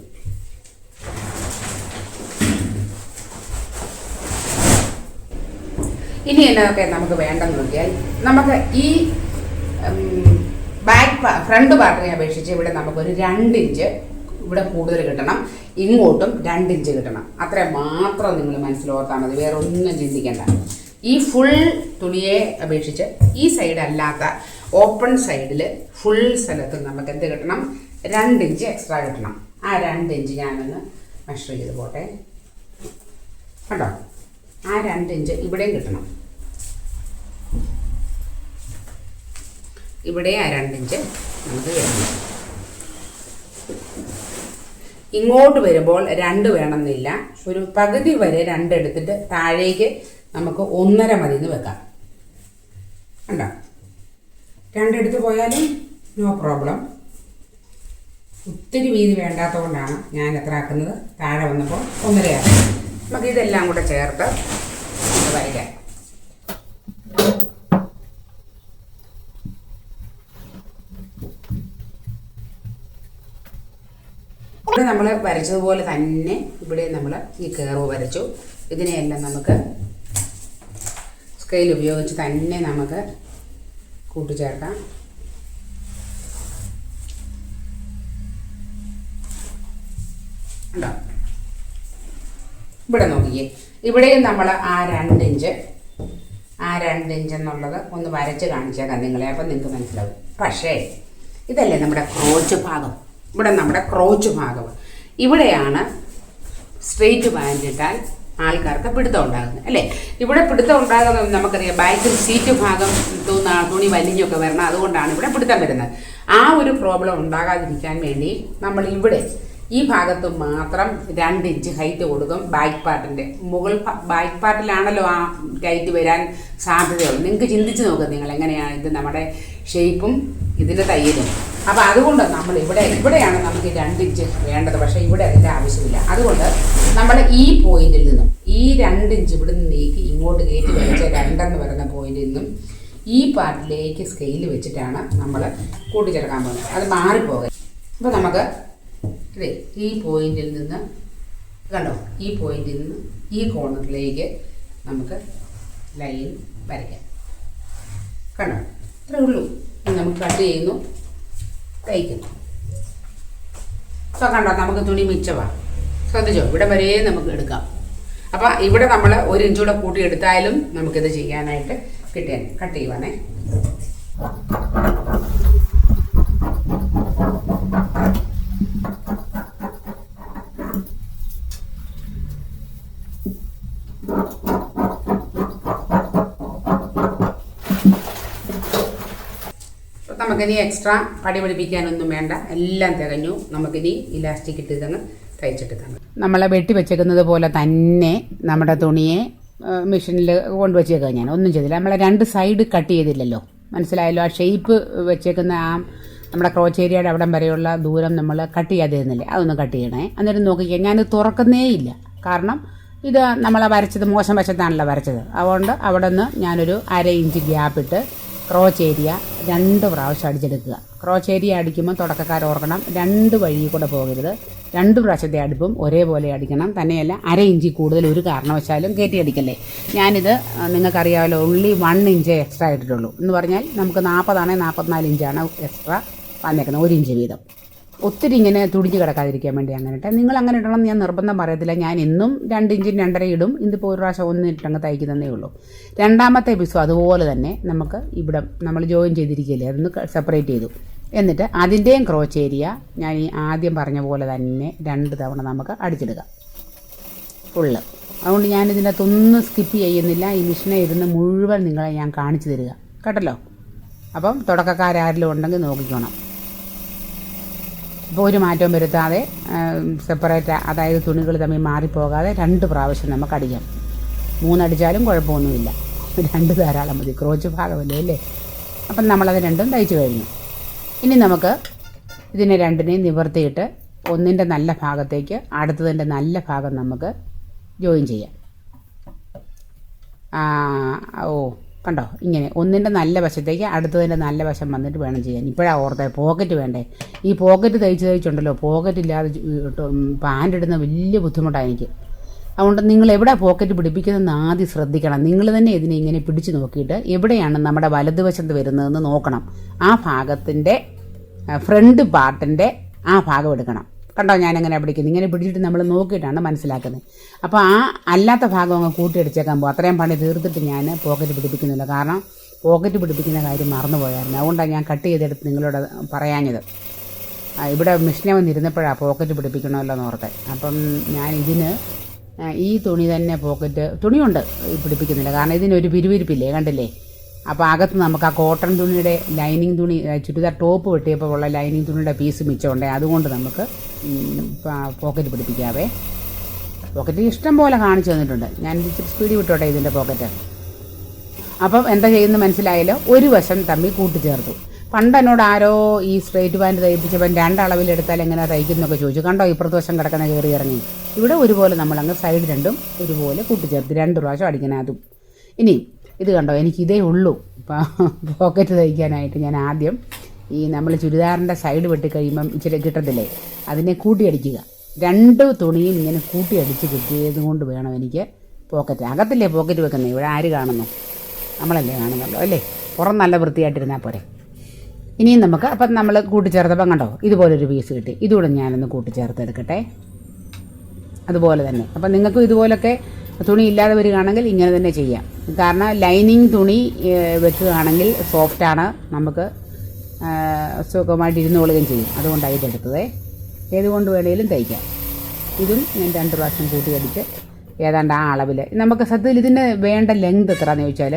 ഇനി എന്നതൊക്കെ നമുക്ക് വേണ്ടെന്ന് നോക്കിയാൽ നമുക്ക് ഈ ഫ്രണ്ട് പാർട്ടിനെ അപേക്ഷിച്ച് ഇവിടെ നമുക്കൊരു 2 ഇഞ്ച് ഇവിടെ കൂടുതൽ കിട്ടണം, ഇങ്ങോട്ടും 2 ഇഞ്ച് കിട്ടണം. അത്ര മാത്രം നിങ്ങൾ മനസ്സിലോർത്താൽ മതി, വേറെ ഒന്നും ചിന്തിക്കേണ്ട. ഈ ഫുൾ തുണിയെ അപേക്ഷിച്ച് ഈ സൈഡ് അല്ലാത്ത ഓപ്പൺ സൈഡിൽ ഫുൾ സ്ഥലത്ത് നമുക്ക് എന്ത് കിട്ടണം? 2 ഇഞ്ച് എക്സ്ട്രാ കിട്ടണം. ആ 2 ഇഞ്ച് ഞാനൊന്ന് മെഷർ ചെയ്ത് പോട്ടെ. കണ്ടോ, ആ 2 ഇഞ്ച് ഇവിടെയും കിട്ടണം. ഇവിടെ ആ 2 ഇഞ്ച് നമുക്ക് കിട്ടണം. ഇങ്ങോട്ട് വരുമ്പോൾ 2 വേണമെന്നില്ല, ഒരു പകുതി വരെ 2 എടുത്തിട്ട് താഴേക്ക് നമുക്ക് 1.5 മതി എന്ന് വെക്കാം. കണ്ടോ, 2 എടുത്ത് പോയാലും നോ പ്രോബ്ലം. ഒത്തിരി വീതി വേണ്ടാത്തത് കൊണ്ടാണ് ഞാൻ എത്ര ആക്കുന്നത്. താഴെ വന്നപ്പോൾ 1.5 ആക്കും. നമുക്ക് ഇതെല്ലാം കൂടെ ചേർത്ത് വരയ്ക്കാം. ഇവിടെ നമ്മൾ വരച്ചതുപോലെ തന്നെ ഇവിടെ നമ്മൾ ഈ കർവ് വരച്ചു. ഇതിനെയെല്ലാം നമുക്ക് സ്കെയിൽ ഉപയോഗിച്ച് തന്നെ നമുക്ക് കൂട്ടിച്ചേർക്കാം. ഉണ്ടോ, ഇവിടെ നോക്കിയേ, ഇവിടെയും നമ്മൾ ആ 2 ഇഞ്ച് എന്നുള്ളത് ഒന്ന് വരച്ച് കാണിച്ചേക്കാം നിങ്ങളെ, അപ്പം നിങ്ങൾക്ക് മനസ്സിലാവും. പക്ഷേ ഇതല്ലേ നമ്മുടെ ക്രോച്ച് ഭാഗം. ഇവിടെ നമ്മുടെ ക്രോച്ച് ഭാഗം ഇവിടെയാണ് സ്ട്രെയിറ്റ് പാൻറ് ഇട്ടാൽ ആൾക്കാർക്ക് പിടുത്തം ഉണ്ടാകുന്നത് അല്ലേ. ഇവിടെ പിടുത്തം ഉണ്ടാകുന്നത് നമുക്കറിയാം, ബാക്കിൽ സീറ്റ് ഭാഗം തുണി വലിഞ്ഞൊക്കെ വരണം, അതുകൊണ്ടാണ് ഇവിടെ പിടുത്തം വരുന്നത്. ആ ഒരു പ്രോബ്ലം ഉണ്ടാകാതിരിക്കാൻ വേണ്ടി നമ്മൾ ഇവിടെ ഈ ഭാഗത്ത് മാത്രം 2 ഇഞ്ച് ഹൈറ്റ് കൊടുക്കും. ബാക്ക് പാർട്ടിൻ്റെ ബാക്ക് പാർട്ടിലാണല്ലോ ആ ഹൈറ്റ് വരാൻ സാധ്യതയുള്ളൂ. നിങ്ങൾക്ക് ചിന്തിച്ച് നോക്കുക നിങ്ങൾ എങ്ങനെയാണ് ഇത് നമ്മുടെ ഷേപ്പും ഇതിൻ്റെ തയ്യലും. അപ്പോൾ അതുകൊണ്ട് നമ്മൾ ഇവിടെയാണ് നമുക്ക് 2 ഇഞ്ച് വേണ്ടത്. പക്ഷേ ഇവിടെ അതിൻ്റെ ആവശ്യമില്ല. അതുകൊണ്ട് നമ്മൾ ഈ പോയിന്റിൽ നിന്നും ഈ 2 ഇഞ്ച് ഇവിടെ നിന്ന് നീക്കി ഇങ്ങോട്ട് കയറ്റി വെച്ച 2 എന്ന് പറയുന്ന പോയിന്റിൽ നിന്നും ഈ പാർട്ടിലേക്ക് സ്കെയിൽ വെച്ചിട്ടാണ് നമ്മൾ കൂട്ടിച്ചേർക്കാൻ പോകുന്നത്. അത് മാറിപ്പോകുക. അപ്പോൾ നമുക്ക് അതെ ഈ പോയിന്റിൽ നിന്ന് കണ്ടോ, ഈ പോയിന്റിൽ നിന്ന് ഈ കോർണറിലേക്ക് നമുക്ക് ലൈൻ വരയ്ക്കാം. കണ്ടോ, ഇത്രേ ഉള്ളൂ. നമുക്ക് കട്ട് ചെയ്യുന്നു, തയ്ക്കുന്നു. അപ്പോൾ കണ്ടോ, നമുക്ക് തുണി മിച്ചമാണ്. ശ്രദ്ധിച്ചോ, ഇവിടെ വരെ നമുക്ക് എടുക്കാം. അപ്പോൾ ഇവിടെ നമ്മൾ 1 ഇഞ്ച് കൂടെ കൂട്ടിയെടുത്താലും നമുക്കിത് ചെയ്യാനായിട്ട് കട്ട് ചെയ്യുവാണേ. നമുക്കിനി എക്സ്ട്രാ പടി പിടിപ്പിക്കാനൊന്നും വേണ്ട, എല്ലാം തികഞ്ഞു. നമുക്കിനി ഇലാസ്റ്റിക് ഇട്ട് ഇതങ്ങ് തയ്ച്ചിട്ട് തന്നെ നമ്മളെ വെട്ടി വെച്ചേക്കുന്നത് പോലെ തന്നെ നമ്മുടെ തുണിയെ മെഷീനിൽ കൊണ്ടുവച്ചേക്കുക. ഞാൻ ഒന്നും ചെയ്തില്ല, നമ്മളെ 2 സൈഡ് കട്ട് ചെയ്തില്ലല്ലോ, മനസ്സിലായല്ലോ. ആ ഷേപ്പ് വെച്ചേക്കുന്ന നമ്മുടെ ക്രോച്ച് ഏരിയയുടെ അവിടം വരെയുള്ള ദൂരം നമ്മൾ കട്ട് ചെയ്യാതിരുന്നില്ലേ, അതൊന്ന് കട്ട് ചെയ്യണേ. അന്നേരം നോക്കിക്കാൻ ഞാനിത് തുറക്കുന്നേ ഇല്ല, കാരണം ഇത് നമ്മളെ വരച്ചത് മോശം വശത്താണല്ലോ വരച്ചത്. അതുകൊണ്ട് അവിടെ നിന്ന് ഞാനൊരു 1/2 ഇഞ്ച് ഗ്യാപ്പിട്ട് ക്രോച്ച് ഏരിയ 2 പ്രാവശ്യം അടിച്ചെടുക്കുക. ക്രോച്ച് ഏരിയ അടിക്കുമ്പോൾ തുടക്കക്കാർ ഓർക്കണം, 2 വഴി കൂടെ പോകരുത്. 2 പ്രാവശ്യത്തെ അടുപ്പും ഒരേപോലെ അടിക്കണം. തന്നെയല്ല 1/2 ഇഞ്ചിൽ കൂടുതൽ ഒരു കാരണവശാലും കയറ്റി അടിക്കല്ലേ. ഞാനിത് നിങ്ങൾക്കറിയാമല്ലോ, ഓൺലി 1 ഇഞ്ച് എക്സ്ട്രാ ഇട്ടിട്ടുള്ളൂ. എന്ന് പറഞ്ഞാൽ നമുക്ക് 40 ആണെങ്കിൽ 44 ഇഞ്ചാണ് എക്സ്ട്രാ വന്നേക്കുന്നത്, 1 ഇഞ്ച് വീതം. ഒത്തിരി ഇങ്ങനെ തുടിഞ്ഞ് കിടക്കാതിരിക്കാൻ വേണ്ടി അങ്ങനെ ഇട്ടാൽ നിങ്ങൾ അങ്ങനെ ഇടണം എന്ന് ഞാൻ നിർബന്ധം പറയത്തില്ല. ഞാൻ എന്നും 2 ഇഞ്ചും 2.5 ഇടും. ഇതിപ്പോൾ ഒരു പ്രാവശ്യം 1 ഇട്ടങ്ങ് തയ്ക്കുന്നതേ ഉള്ളൂ. രണ്ടാമത്തെ പീസും അതുപോലെ തന്നെ നമുക്ക് ഇവിടെ നമ്മൾ ജോയിൻ ചെയ്തിരിക്കില്ലേ, അതൊന്ന് സെപ്പറേറ്റ് ചെയ്തു. എന്നിട്ട് അതിൻ്റെയും ക്രോച്ച് ഏരിയ ഞാൻ ഈ ആദ്യം പറഞ്ഞ പോലെ തന്നെ 2 തവണ നമുക്ക് അടിച്ചെടുക്കാം ഫുള്ള്. അതുകൊണ്ട് ഞാനിതിൻ്റെ അകത്തൊന്നും സ്കിപ്പ് ചെയ്യുന്നില്ല. ഈ മിഷനെ ഇരുന്ന് മുഴുവൻ നിങ്ങളെ ഞാൻ കാണിച്ചു തരിക കേട്ടല്ലോ. അപ്പം തുടക്കക്കാരെങ്കിലും ഉണ്ടെങ്കിൽ നോക്കിക്കോണം. ഇപ്പോൾ ഒരു മാറ്റവും വരുത്താതെ സെപ്പറേറ്റ്, അതായത് തുണികൾ തമ്മിൽ മാറിപ്പോകാതെ 2 പ്രാവശ്യം നമുക്ക് അടിക്കാം. 3 അടിച്ചാലും കുഴപ്പമൊന്നുമില്ല, 2 ധാരാളം മതി, ക്രോച്ച് ഭാഗമല്ലേ അല്ലേ. അപ്പം നമ്മളത് 2ഉം തയ്ച്ചു കഴിഞ്ഞു. ഇനി നമുക്ക് ഇതിനെ 2നെയും നിവർത്തിയിട്ട് ഒന്നിൻ്റെ നല്ല ഭാഗത്തേക്ക് അടുത്തതിൻ്റെ നല്ല ഭാഗം നമുക്ക് ജോയിൻ ചെയ്യാം. കണ്ടോ, ഇങ്ങനെ ഒന്നിൻ്റെ നല്ല വശത്തേക്ക് അടുത്തതിൻ്റെ നല്ല വശം വന്നിട്ട് വേണം ചെയ്യാൻ. ഇപ്പോഴാണ് ഓർത്തത് പോക്കറ്റ് വേണ്ടേ. ഈ പോക്കറ്റ് തയ്ച്ചുണ്ടല്ലോ, പോക്കറ്റ് ഇല്ലാതെ പാൻ്റ് ഇടുന്ന വലിയ ബുദ്ധിമുട്ടാണ് എനിക്ക്. അതുകൊണ്ട് നിങ്ങൾ എവിടെ പോക്കറ്റ് പിടിപ്പിക്കുന്നതെന്ന് ആദ്യം ശ്രദ്ധിക്കണം. നിങ്ങൾ തന്നെ ഇതിനെ ഇങ്ങനെ പിടിച്ച് നോക്കിയിട്ട് എവിടെയാണ് നമ്മുടെ വലതുവശത്ത് വരുന്നതെന്ന് നോക്കണം. ആ ഭാഗത്തിൻ്റെ ഫ്രണ്ട് പാർട്ടിൻ്റെ ആ ഭാഗം എടുക്കണം. കണ്ടോ ഞാനെങ്ങനെ പിടിക്കുന്നത്, ഇങ്ങനെ പിടിച്ചിട്ട് നമ്മൾ നോക്കിയിട്ടാണ് മനസ്സിലാക്കുന്നത്. അപ്പോൾ ആ അല്ലാത്ത ഭാഗം അങ്ങ് കൂട്ടിയടിച്ചേക്കാൻ പോകും. അത്രയും പണി തീർത്തിട്ട് ഞാൻ പോക്കറ്റ് പിടിപ്പിക്കുന്നില്ല. കാരണം പോക്കറ്റ് പിടിപ്പിക്കുന്ന കാര്യം മറന്നുപോയായിരുന്നു. അതുകൊണ്ടാണ് ഞാൻ കട്ട് ചെയ്തെടുത്ത് നിങ്ങളോട് പറയാഞ്ഞത്. ഇവിടെ മിഷനെ വന്നിരുന്നപ്പോഴാണ് പോക്കറ്റ് പിടിപ്പിക്കണമല്ലോ എന്ന് ഓർത്തെ. അപ്പം ഞാൻ ഇതിന് ഈ തുണി തന്നെ പോക്കറ്റ് തുണിയുണ്ട് പിടിപ്പിക്കുന്നില്ല. കാരണം ഇതിനൊരു പിരിവിരിപ്പില്ലേ, കണ്ടില്ലേ. അപ്പോൾ അകത്ത് നമുക്ക് ആ കോട്ടൺ തുണിയുടെ ലൈനിങ് തുണി, ചുരിദാർ ടോപ്പ് വെട്ടിയപ്പോൾ ഉള്ള ലൈനിങ് തുണിയുടെ പീസ് മിച്ചമുണ്ട്. അതുകൊണ്ട് നമുക്ക് പോക്കറ്റ് പിടിപ്പിക്കാവേ. പോക്കറ്റ് ഇഷ്ടം പോലെ കാണിച്ചു തന്നിട്ടുണ്ട്. ഞാൻ ഇച്ചിരി സ്പീഡ് വിട്ടോട്ടെ ഇതിൻ്റെ പോക്കറ്റ്. അപ്പം എന്താ ചെയ്യുന്നത് മനസ്സിലായല്ലോ. ഒരു വശം തമ്മിൽ കൂട്ടിച്ചേർത്തു. പണ്ട് എന്നോട് ആരോ ഈ സ്ട്രേറ്റ് പാൻറ്റ് തയ്പ്പിച്ചപ്പോൾ 2 അളവിലെടുത്താൽ എങ്ങനെ തയ്ക്കുന്നൊക്കെ ചോദിച്ചു. കണ്ടോ ഇപ്പുറത്തെ വശം കിടക്കുന്ന കയറി ഇറങ്ങി. ഇവിടെ ഒരുപോലെ നമ്മളങ്ങ് സൈഡ് 2ഉം ഒരുപോലെ കൂട്ടിച്ചേർത്ത് 2 പ്രാവശ്യം അടിക്കണം. അതും ഇനി ഇത് കണ്ടോ, എനിക്കിതേ ഉള്ളൂ പോക്കറ്റ് തയ്ക്കാനായിട്ട്. ഞാൻ ആദ്യം ഈ നമ്മൾ ചുരിദാറിൻ്റെ സൈഡ് വെട്ടിക്കഴിയുമ്പം ഇച്ചിരി കിട്ടത്തില്ലേ, അതിനെ കൂട്ടിയടിക്കുക. 2 തുണിയും ഇങ്ങനെ കൂട്ടിയടിച്ച് കിട്ടിയത് കൊണ്ട് വേണം എനിക്ക് പോക്കറ്റ്. അകത്തില്ലേ പോക്കറ്റ് വെക്കുന്നത്, ഇവിടെ ആര് കാണുന്നു, നമ്മളല്ലേ കാണുന്നുള്ളൂ അല്ലേ. പുറം നല്ല വൃത്തിയായിട്ടിരുന്നാൽ പോരെ. ഇനിയും നമുക്ക് അപ്പം നമ്മൾ കൂട്ടിച്ചേർത്തപ്പം കണ്ടോ ഇതുപോലൊരു പീസ് കിട്ടി. ഇതുകൂടെ ഞാനൊന്ന് കൂട്ടിച്ചേർത്തെടുക്കട്ടെ അതുപോലെ തന്നെ. അപ്പം നിങ്ങൾക്കും ഇതുപോലൊക്കെ തുണി ഇല്ലാതെ വരികയാണെങ്കിൽ ഇങ്ങനെ തന്നെ ചെയ്യാം. കാരണം ലൈനിങ് തുണി വെക്കുകയാണെങ്കിൽ സോഫ്റ്റാണ്, നമുക്ക് സുഖമായിട്ട് ഇരുന്നോളുകയും ചെയ്യും. അതുകൊണ്ടാണ് ഇതെടുത്തത്. ഏതുകൊണ്ട് വേണമെങ്കിലും തയ്ക്കാം. ഇതും ഞാൻ 2 പ്രാവശ്യം കൂട്ടിയടിച്ച് ഏതാണ്ട് ആ അളവിൽ നമുക്ക് സത്യത്തിൽ ഇതിന് വേണ്ട ലെങ്ത് എത്രയാണെന്ന് ചോദിച്ചാൽ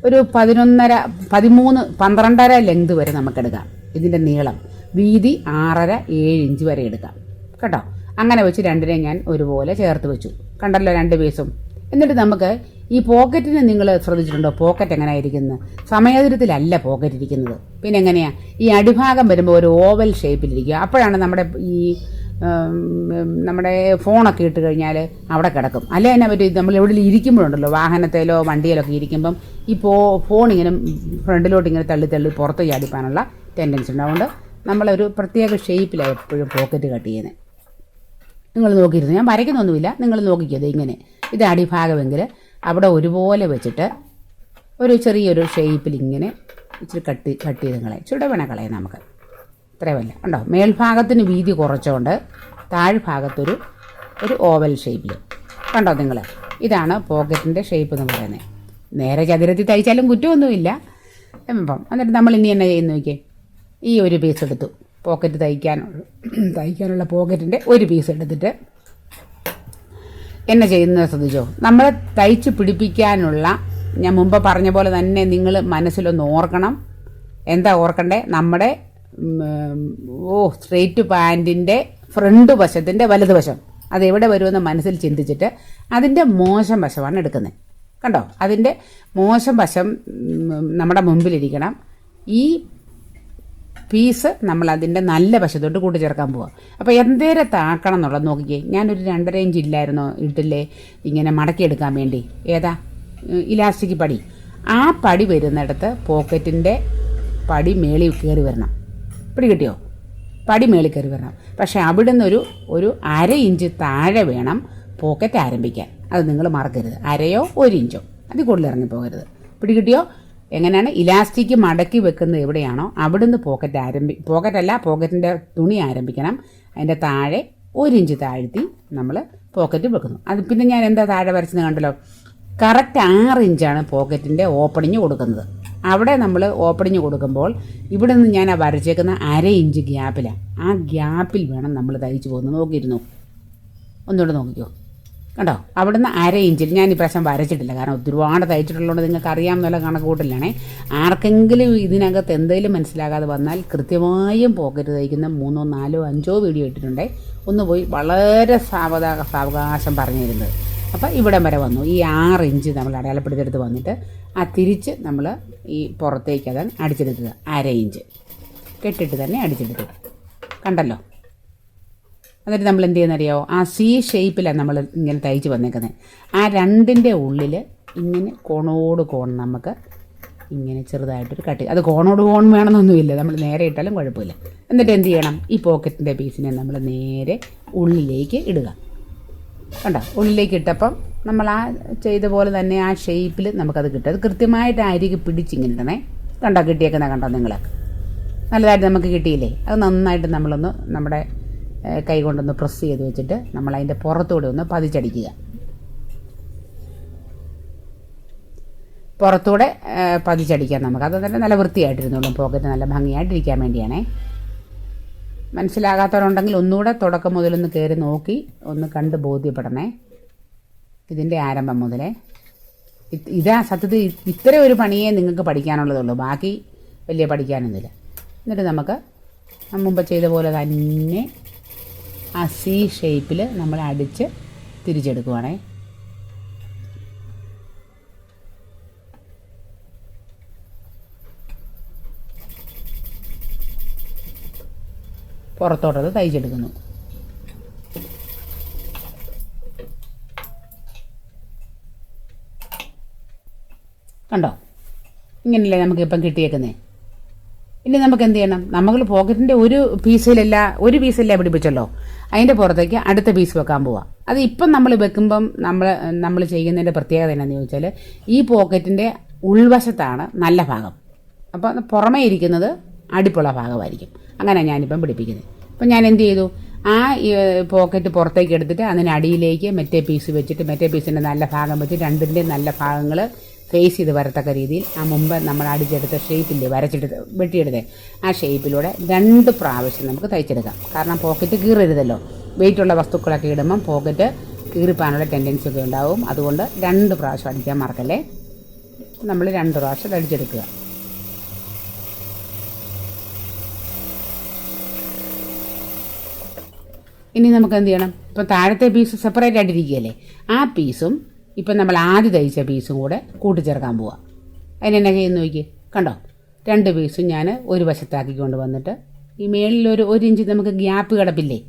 ഒരു 11.5 13 12.5 ലെങ്ത് വരെ നമുക്കെടുക്കാം. ഇതിൻ്റെ നീളം വീതി 6.5 7 ഇഞ്ച് വരെ എടുക്കാം കേട്ടോ. അങ്ങനെ വെച്ച് 2നെയും ഞാൻ ഒരുപോലെ ചേർത്ത് വെച്ചു. കണ്ടല്ലോ 2 പീസും. എന്നിട്ട് നമുക്ക് ഈ പോക്കറ്റിന് നിങ്ങൾ ശ്രദ്ധിച്ചിട്ടുണ്ടോ, പോക്കറ്റ് എങ്ങനെയാണ് ഇരിക്കുന്നത്? സമയദൂരത്തിലല്ല പോക്കറ്റ് ഇരിക്കുന്നത്. പിന്നെ എങ്ങനെയാണ് ഈ അടിഭാഗം വരുമ്പോൾ ഒരു ഓവൽ ഷേപ്പിലിരിക്കുക. അപ്പോഴാണ് നമ്മുടെ ഫോണൊക്കെ ഇട്ട് കഴിഞ്ഞാൽ അവിടെ കിടക്കും. അല്ലേ തന്നെ പറ്റി നമ്മൾ എവിടെ ഇരിക്കുമ്പോഴുണ്ടല്ലോ, വാഹനത്തിലോ വണ്ടിയിലോ ഒക്കെ ഇരിക്കുമ്പം ഈ ഫോൺ ഇങ്ങനെ ഫ്രണ്ടിലോട്ട് ഇങ്ങനെ തള്ളി പുറത്ത് ചാടിപ്പാനുള്ള ടെൻഡൻസി ഉണ്ട്. അതുകൊണ്ട് നമ്മളൊരു പ്രത്യേക ഷേപ്പിലാണ് എപ്പോഴും പോക്കറ്റ് കട്ട് ചെയ്യുന്നത്. നിങ്ങൾ നോക്കിയിരുന്നു, ഞാൻ വരയ്ക്കുന്നൊന്നുമില്ല, നിങ്ങൾ നോക്കിക്കത് ഇങ്ങനെ. ഇത് അടിഭാഗമെങ്കിൽ അവിടെ ഒരുപോലെ വെച്ചിട്ട് ഒരു ചെറിയൊരു ഷേപ്പിൽ ഇങ്ങനെ ഇച്ചിരി കട്ട് ചെയ്ത് കളയാം. ചുടവണ കളയാം നമുക്ക്. ഇത്രയുമല്ല ഉണ്ടോ. മേൽഭാഗത്തിന് വീതി കുറച്ചുകൊണ്ട് താഴ്ഭാഗത്തൊരു ഓവൽ ഷേപ്പിൽ കണ്ടോ നിങ്ങൾ. ഇതാണ് പോക്കറ്റിൻ്റെ ഷേപ്പ് എന്ന് പറയുന്നത്. നേരെ ചതുരത്തിൽ തയ്ച്ചാലും കുറ്റമൊന്നുമില്ല. അപ്പം എന്നിട്ട് നമ്മൾ ഇനി എന്നാ ചെയ്യുന്നു നോക്കിയേ. ഈ ഒരു പീസ് എടുത്തു, പോക്കറ്റ് തയ്ക്കാനുള്ള പോക്കറ്റിൻ്റെ ഒരു പീസ് എടുത്തിട്ട് എന്നെ ചെയ്യുന്നത് ശ്രദ്ധിച്ചോ. നമ്മൾ തയ്ച്ച് പിടിപ്പിക്കാനുള്ള, ഞാൻ മുമ്പ് പറഞ്ഞ പോലെ തന്നെ നിങ്ങൾ മനസ്സിലൊന്ന് ഓർക്കണം. എന്താ ഓർക്കണ്ടേ? നമ്മുടെ സ്ട്രെയിറ്റ് പാൻറ്റിൻ്റെ ഫ്രണ്ട് വശത്തിൻ്റെ വലതുവശം അതെവിടെ വരുമെന്ന് മനസ്സിൽ ചിന്തിച്ചിട്ട് അതിൻ്റെ മോശം വശമാണ് എടുക്കുന്നത്. കണ്ടോ, അതിൻ്റെ മോശം വശം നമ്മുടെ മുമ്പിലിരിക്കണം. ഈ പീസ് നമ്മൾ അതിൻ്റെ നല്ല വശത്തോട്ട് കൂട്ടിച്ചേർക്കാൻ പോവുക. അപ്പോൾ എന്തേരം താക്കണം എന്നുള്ളത് നോക്കിക്കേ. ഞാനൊരു 2.5 ഇഞ്ച് ഇല്ലായിരുന്നോ ഇട്ടില്ലേ ഇങ്ങനെ മടക്കിയെടുക്കാൻ വേണ്ടി, ഏതാ ഇലാസ്റ്റിക് പടി. ആ പടി വരുന്നിടത്ത് പോക്കറ്റിൻ്റെ പടി മേളിൽ കയറി വരണം. പിടി കിട്ടിയോ? പടി മേളിൽ കയറി വരണം. പക്ഷേ അവിടുന്ന് ഒരു 1/2 ഇഞ്ച് താഴെ വേണം പോക്കറ്റ് ആരംഭിക്കാൻ. അത് നിങ്ങൾ മറക്കരുത്. 1/2 1 ഇഞ്ചോ അതിൽ കൂടുതൽ ഇറങ്ങിപ്പോകരുത്. പിടി കിട്ടിയോ? എങ്ങനെയാണ് ഇലാസ്റ്റിക് മടക്കി വെക്കുന്നത് എവിടെയാണോ അവിടുന്ന് പോക്കറ്റിൻ്റെ തുണി ആരംഭിക്കണം. അതിൻ്റെ താഴെ 1 ഇഞ്ച് താഴ്ത്തി നമ്മൾ പോക്കറ്റ് വെക്കുന്നു. അത് പിന്നെ ഞാൻ എന്താ താഴെ വരച്ചെന്ന് കണ്ടല്ലോ, കറക്റ്റ് 6 ഇഞ്ചാണ് പോക്കറ്റിൻ്റെ ഓപ്പണിങ് കൊടുക്കുന്നത്. അവിടെ നമ്മൾ ഓപ്പണിങ് കൊടുക്കുമ്പോൾ ഇവിടെ നിന്ന് ഞാൻ വരച്ചേക്കുന്ന 1/2 ഇഞ്ച് ഗ്യാപ്പിലാണ്. ആ ഗ്യാപ്പിൽ വേണം നമ്മൾ തയ്ച്ച് പോകുന്നത്. നോക്കിയിരുന്നു, ഒന്നുകൂടെ നോക്കിക്കോ, കണ്ടോ? അവിടുന്ന് 1/2 ഇഞ്ചിൽ ഞാൻ ഇപ്രാവശ്യം വരച്ചിട്ടില്ല, കാരണം ഒരുപാട് തയ്ച്ചിട്ടുള്ളതുകൊണ്ട് നിങ്ങൾക്ക് അറിയാമെന്നുള്ള കണക്ക് കൂട്ടില്ലാണേ. ആർക്കെങ്കിലും ഇതിനകത്ത് എന്തെങ്കിലും മനസ്സിലാകാതെ വന്നാൽ കൃത്യമായും പോക്കറ്റ് തയ്ക്കുന്ന 3, 4, 5 വീഡിയോ ഇട്ടിട്ടുണ്ടേ, ഒന്ന് പോയി വളരെ സാവകാശം പറഞ്ഞു തരുന്നത്. അപ്പോൾ ഇവിടം വരെ വന്നു. ഈ 6 ഇഞ്ച് നമ്മൾ അടയാളപ്പെടുത്തിയെടുത്ത് വന്നിട്ട് ആ തിരിച്ച് നമ്മൾ ഈ പുറത്തേക്ക് അത് അടിച്ചെടുക്കുക. 1/2 ഇഞ്ച് കെട്ടിട്ട് തന്നെ അടിച്ചെടുക്കുക, കണ്ടല്ലോ? എന്നിട്ട് നമ്മൾ എന്ത് ചെയ്യുന്നറിയാമോ, ആ C ഷേപ്പിലാണ് നമ്മൾ ഇങ്ങനെ തയ്ച്ച് വന്നേക്കുന്നത്. ആ 2ൻ്റെ ഉള്ളിൽ ഇങ്ങനെ കോണോട് കോൺ നമുക്ക് ഇങ്ങനെ ചെറുതായിട്ടൊരു കട്ട്. അത് കോണോട് കോൺ വേണമെന്നൊന്നുമില്ല, നമ്മൾ നേരെ ഇട്ടാലും കുഴപ്പമില്ല. എന്നിട്ട് എന്ത് ചെയ്യണം, ഈ പോക്കറ്റിൻ്റെ പീസിനെ നമ്മൾ നേരെ ഉള്ളിലേക്ക് ഇടുക. കണ്ടോ? ഉള്ളിലേക്ക് ഇട്ടപ്പം നമ്മൾ ആ ചെയ്ത പോലെ തന്നെ ആ ഷേപ്പിൽ നമുക്കത് കിട്ടും. അത് കൃത്യമായിട്ട് അരികെ പിടിച്ചിങ്ങനെ ഇടണേ. കണ്ടോ? കിട്ടിയേക്കുന്ന കണ്ടോ നിങ്ങൾ? നല്ലതായിട്ട് നമുക്ക് കിട്ടിയില്ലേ? അത് നന്നായിട്ട് നമ്മളൊന്ന് നമ്മുടെ കൈ കൊണ്ടൊന്ന് പ്രസ് ചെയ്ത് വെച്ചിട്ട് നമ്മളതിൻ്റെ പുറത്തൂടെ ഒന്ന് പതിച്ചടിക്കുക. പുറത്തൂടെ പതിച്ചടിക്കാം നമുക്ക്. അത് തന്നെ നല്ല വൃത്തിയായിട്ടിരുന്നോളും. പോക്കറ്റ് നല്ല ഭംഗിയായിട്ടിരിക്കാൻ വേണ്ടിയാണേ. മനസ്സിലാകാത്തവരുണ്ടെങ്കിൽ ഒന്നുകൂടെ തുടക്കം മുതലൊന്ന് കയറി നോക്കി ഒന്ന് കണ്ട് ബോധ്യപ്പെടണേ. ഇതിൻ്റെ ആരംഭം മുതലേ ഇതാ സത്യത്തിൽ ഇത്ര ഒരു പണിയേ നിങ്ങൾക്ക് പഠിക്കാനുള്ളതുള്ളൂ, ബാക്കി വലിയ പഠിക്കാനൊന്നുമില്ല. എന്നിട്ട് നമുക്ക് മുമ്പ് ചെയ്ത പോലെ തന്നെ ആ C ഷേപ്പിൽ നമ്മൾ അടിച്ച് തിരിച്ചെടുക്കുവാണേ. പുറത്തോട്ടത് തയ്ച്ചെടുക്കുന്നു. കണ്ടോ? ഇങ്ങനെയല്ലേ നമുക്കിപ്പം കിട്ടിയേക്കുന്നത്. ഇനി നമുക്ക് എന്ത് ചെയ്യണം, നമ്മൾ പോക്കറ്റിൻ്റെ ഒരു പീസിലല്ല പിടിപ്പിച്ചല്ലോ, അതിൻ്റെ പുറത്തേക്ക് അടുത്ത പീസ് വെക്കാൻ പോവാം. അത് ഇപ്പം നമ്മൾ വെക്കുമ്പം നമ്മൾ ചെയ്യുന്നതിൻ്റെ പ്രത്യേകത എന്നാന്ന് ചോദിച്ചാൽ, ഈ പോക്കറ്റിൻ്റെ ഉൾവശത്താണ് നല്ല ഭാഗം, അപ്പം പുറമേ ഇരിക്കുന്നത് അടിപ്പുള്ള ഭാഗമായിരിക്കും. അങ്ങനെ ഞാനിപ്പം പിടിപ്പിക്കുന്നത്. അപ്പം ഞാൻ എന്ത് ചെയ്തു, ആ പോക്കറ്റ് പുറത്തേക്ക് എടുത്തിട്ട് അതിനടിയിലേക്ക് മറ്റേ പീസ് വെച്ചിട്ട് മറ്റേ പീസിൻ്റെ നല്ല ഭാഗം വെച്ച് 2ൻ്റെ നല്ല ഭാഗങ്ങൾ ഫേസ് ചെയ്ത് വരത്തക്ക രീതിയിൽ ആ മുമ്പ് നമ്മൾ അടിച്ചെടുത്ത ഷേപ്പില്ലേ, വെട്ടിയെടുത്തേ ആ ഷേപ്പിലൂടെ 2 പ്രാവശ്യം നമുക്ക് തയ്ച്ചെടുക്കാം. കാരണം പോക്കറ്റ് കീറരുതല്ലോ. വെയിറ്റുള്ള വസ്തുക്കളൊക്കെ ഇടുമ്പം പോക്കറ്റ് കീറിപ്പാനുള്ള ടെൻഡൻസി ഒക്കെ ഉണ്ടാവും. അതുകൊണ്ട് 2 പ്രാവശ്യം അടിക്കാൻ മറക്കല്ലേ. നമ്മൾ 2 പ്രാവശ്യം അടിച്ചെടുക്കുക. ഇനി നമുക്ക് എന്ത് ചെയ്യണം, ഇപ്പോൾ താഴത്തെ പീസ് സെപ്പറേറ്റ് ആയിട്ടിരിക്കുകയല്ലേ, ആ പീസും ഇപ്പം നമ്മൾ ആദ്യം തയ്ച്ച പീസും കൂടെ കൂട്ടിച്ചേർക്കാൻ പോവാം. അതിനെന്നെ ചെയ്യുന്ന നോക്കി, കണ്ടോ? 2 പീസും ഞാൻ ഒരു വശത്താക്കിക്കൊണ്ട് വന്നിട്ട് ഈ മേളിൽ ഒരു ഇഞ്ച് നമുക്ക് ഗ്യാപ്പ് കിടപ്പില്ലേ,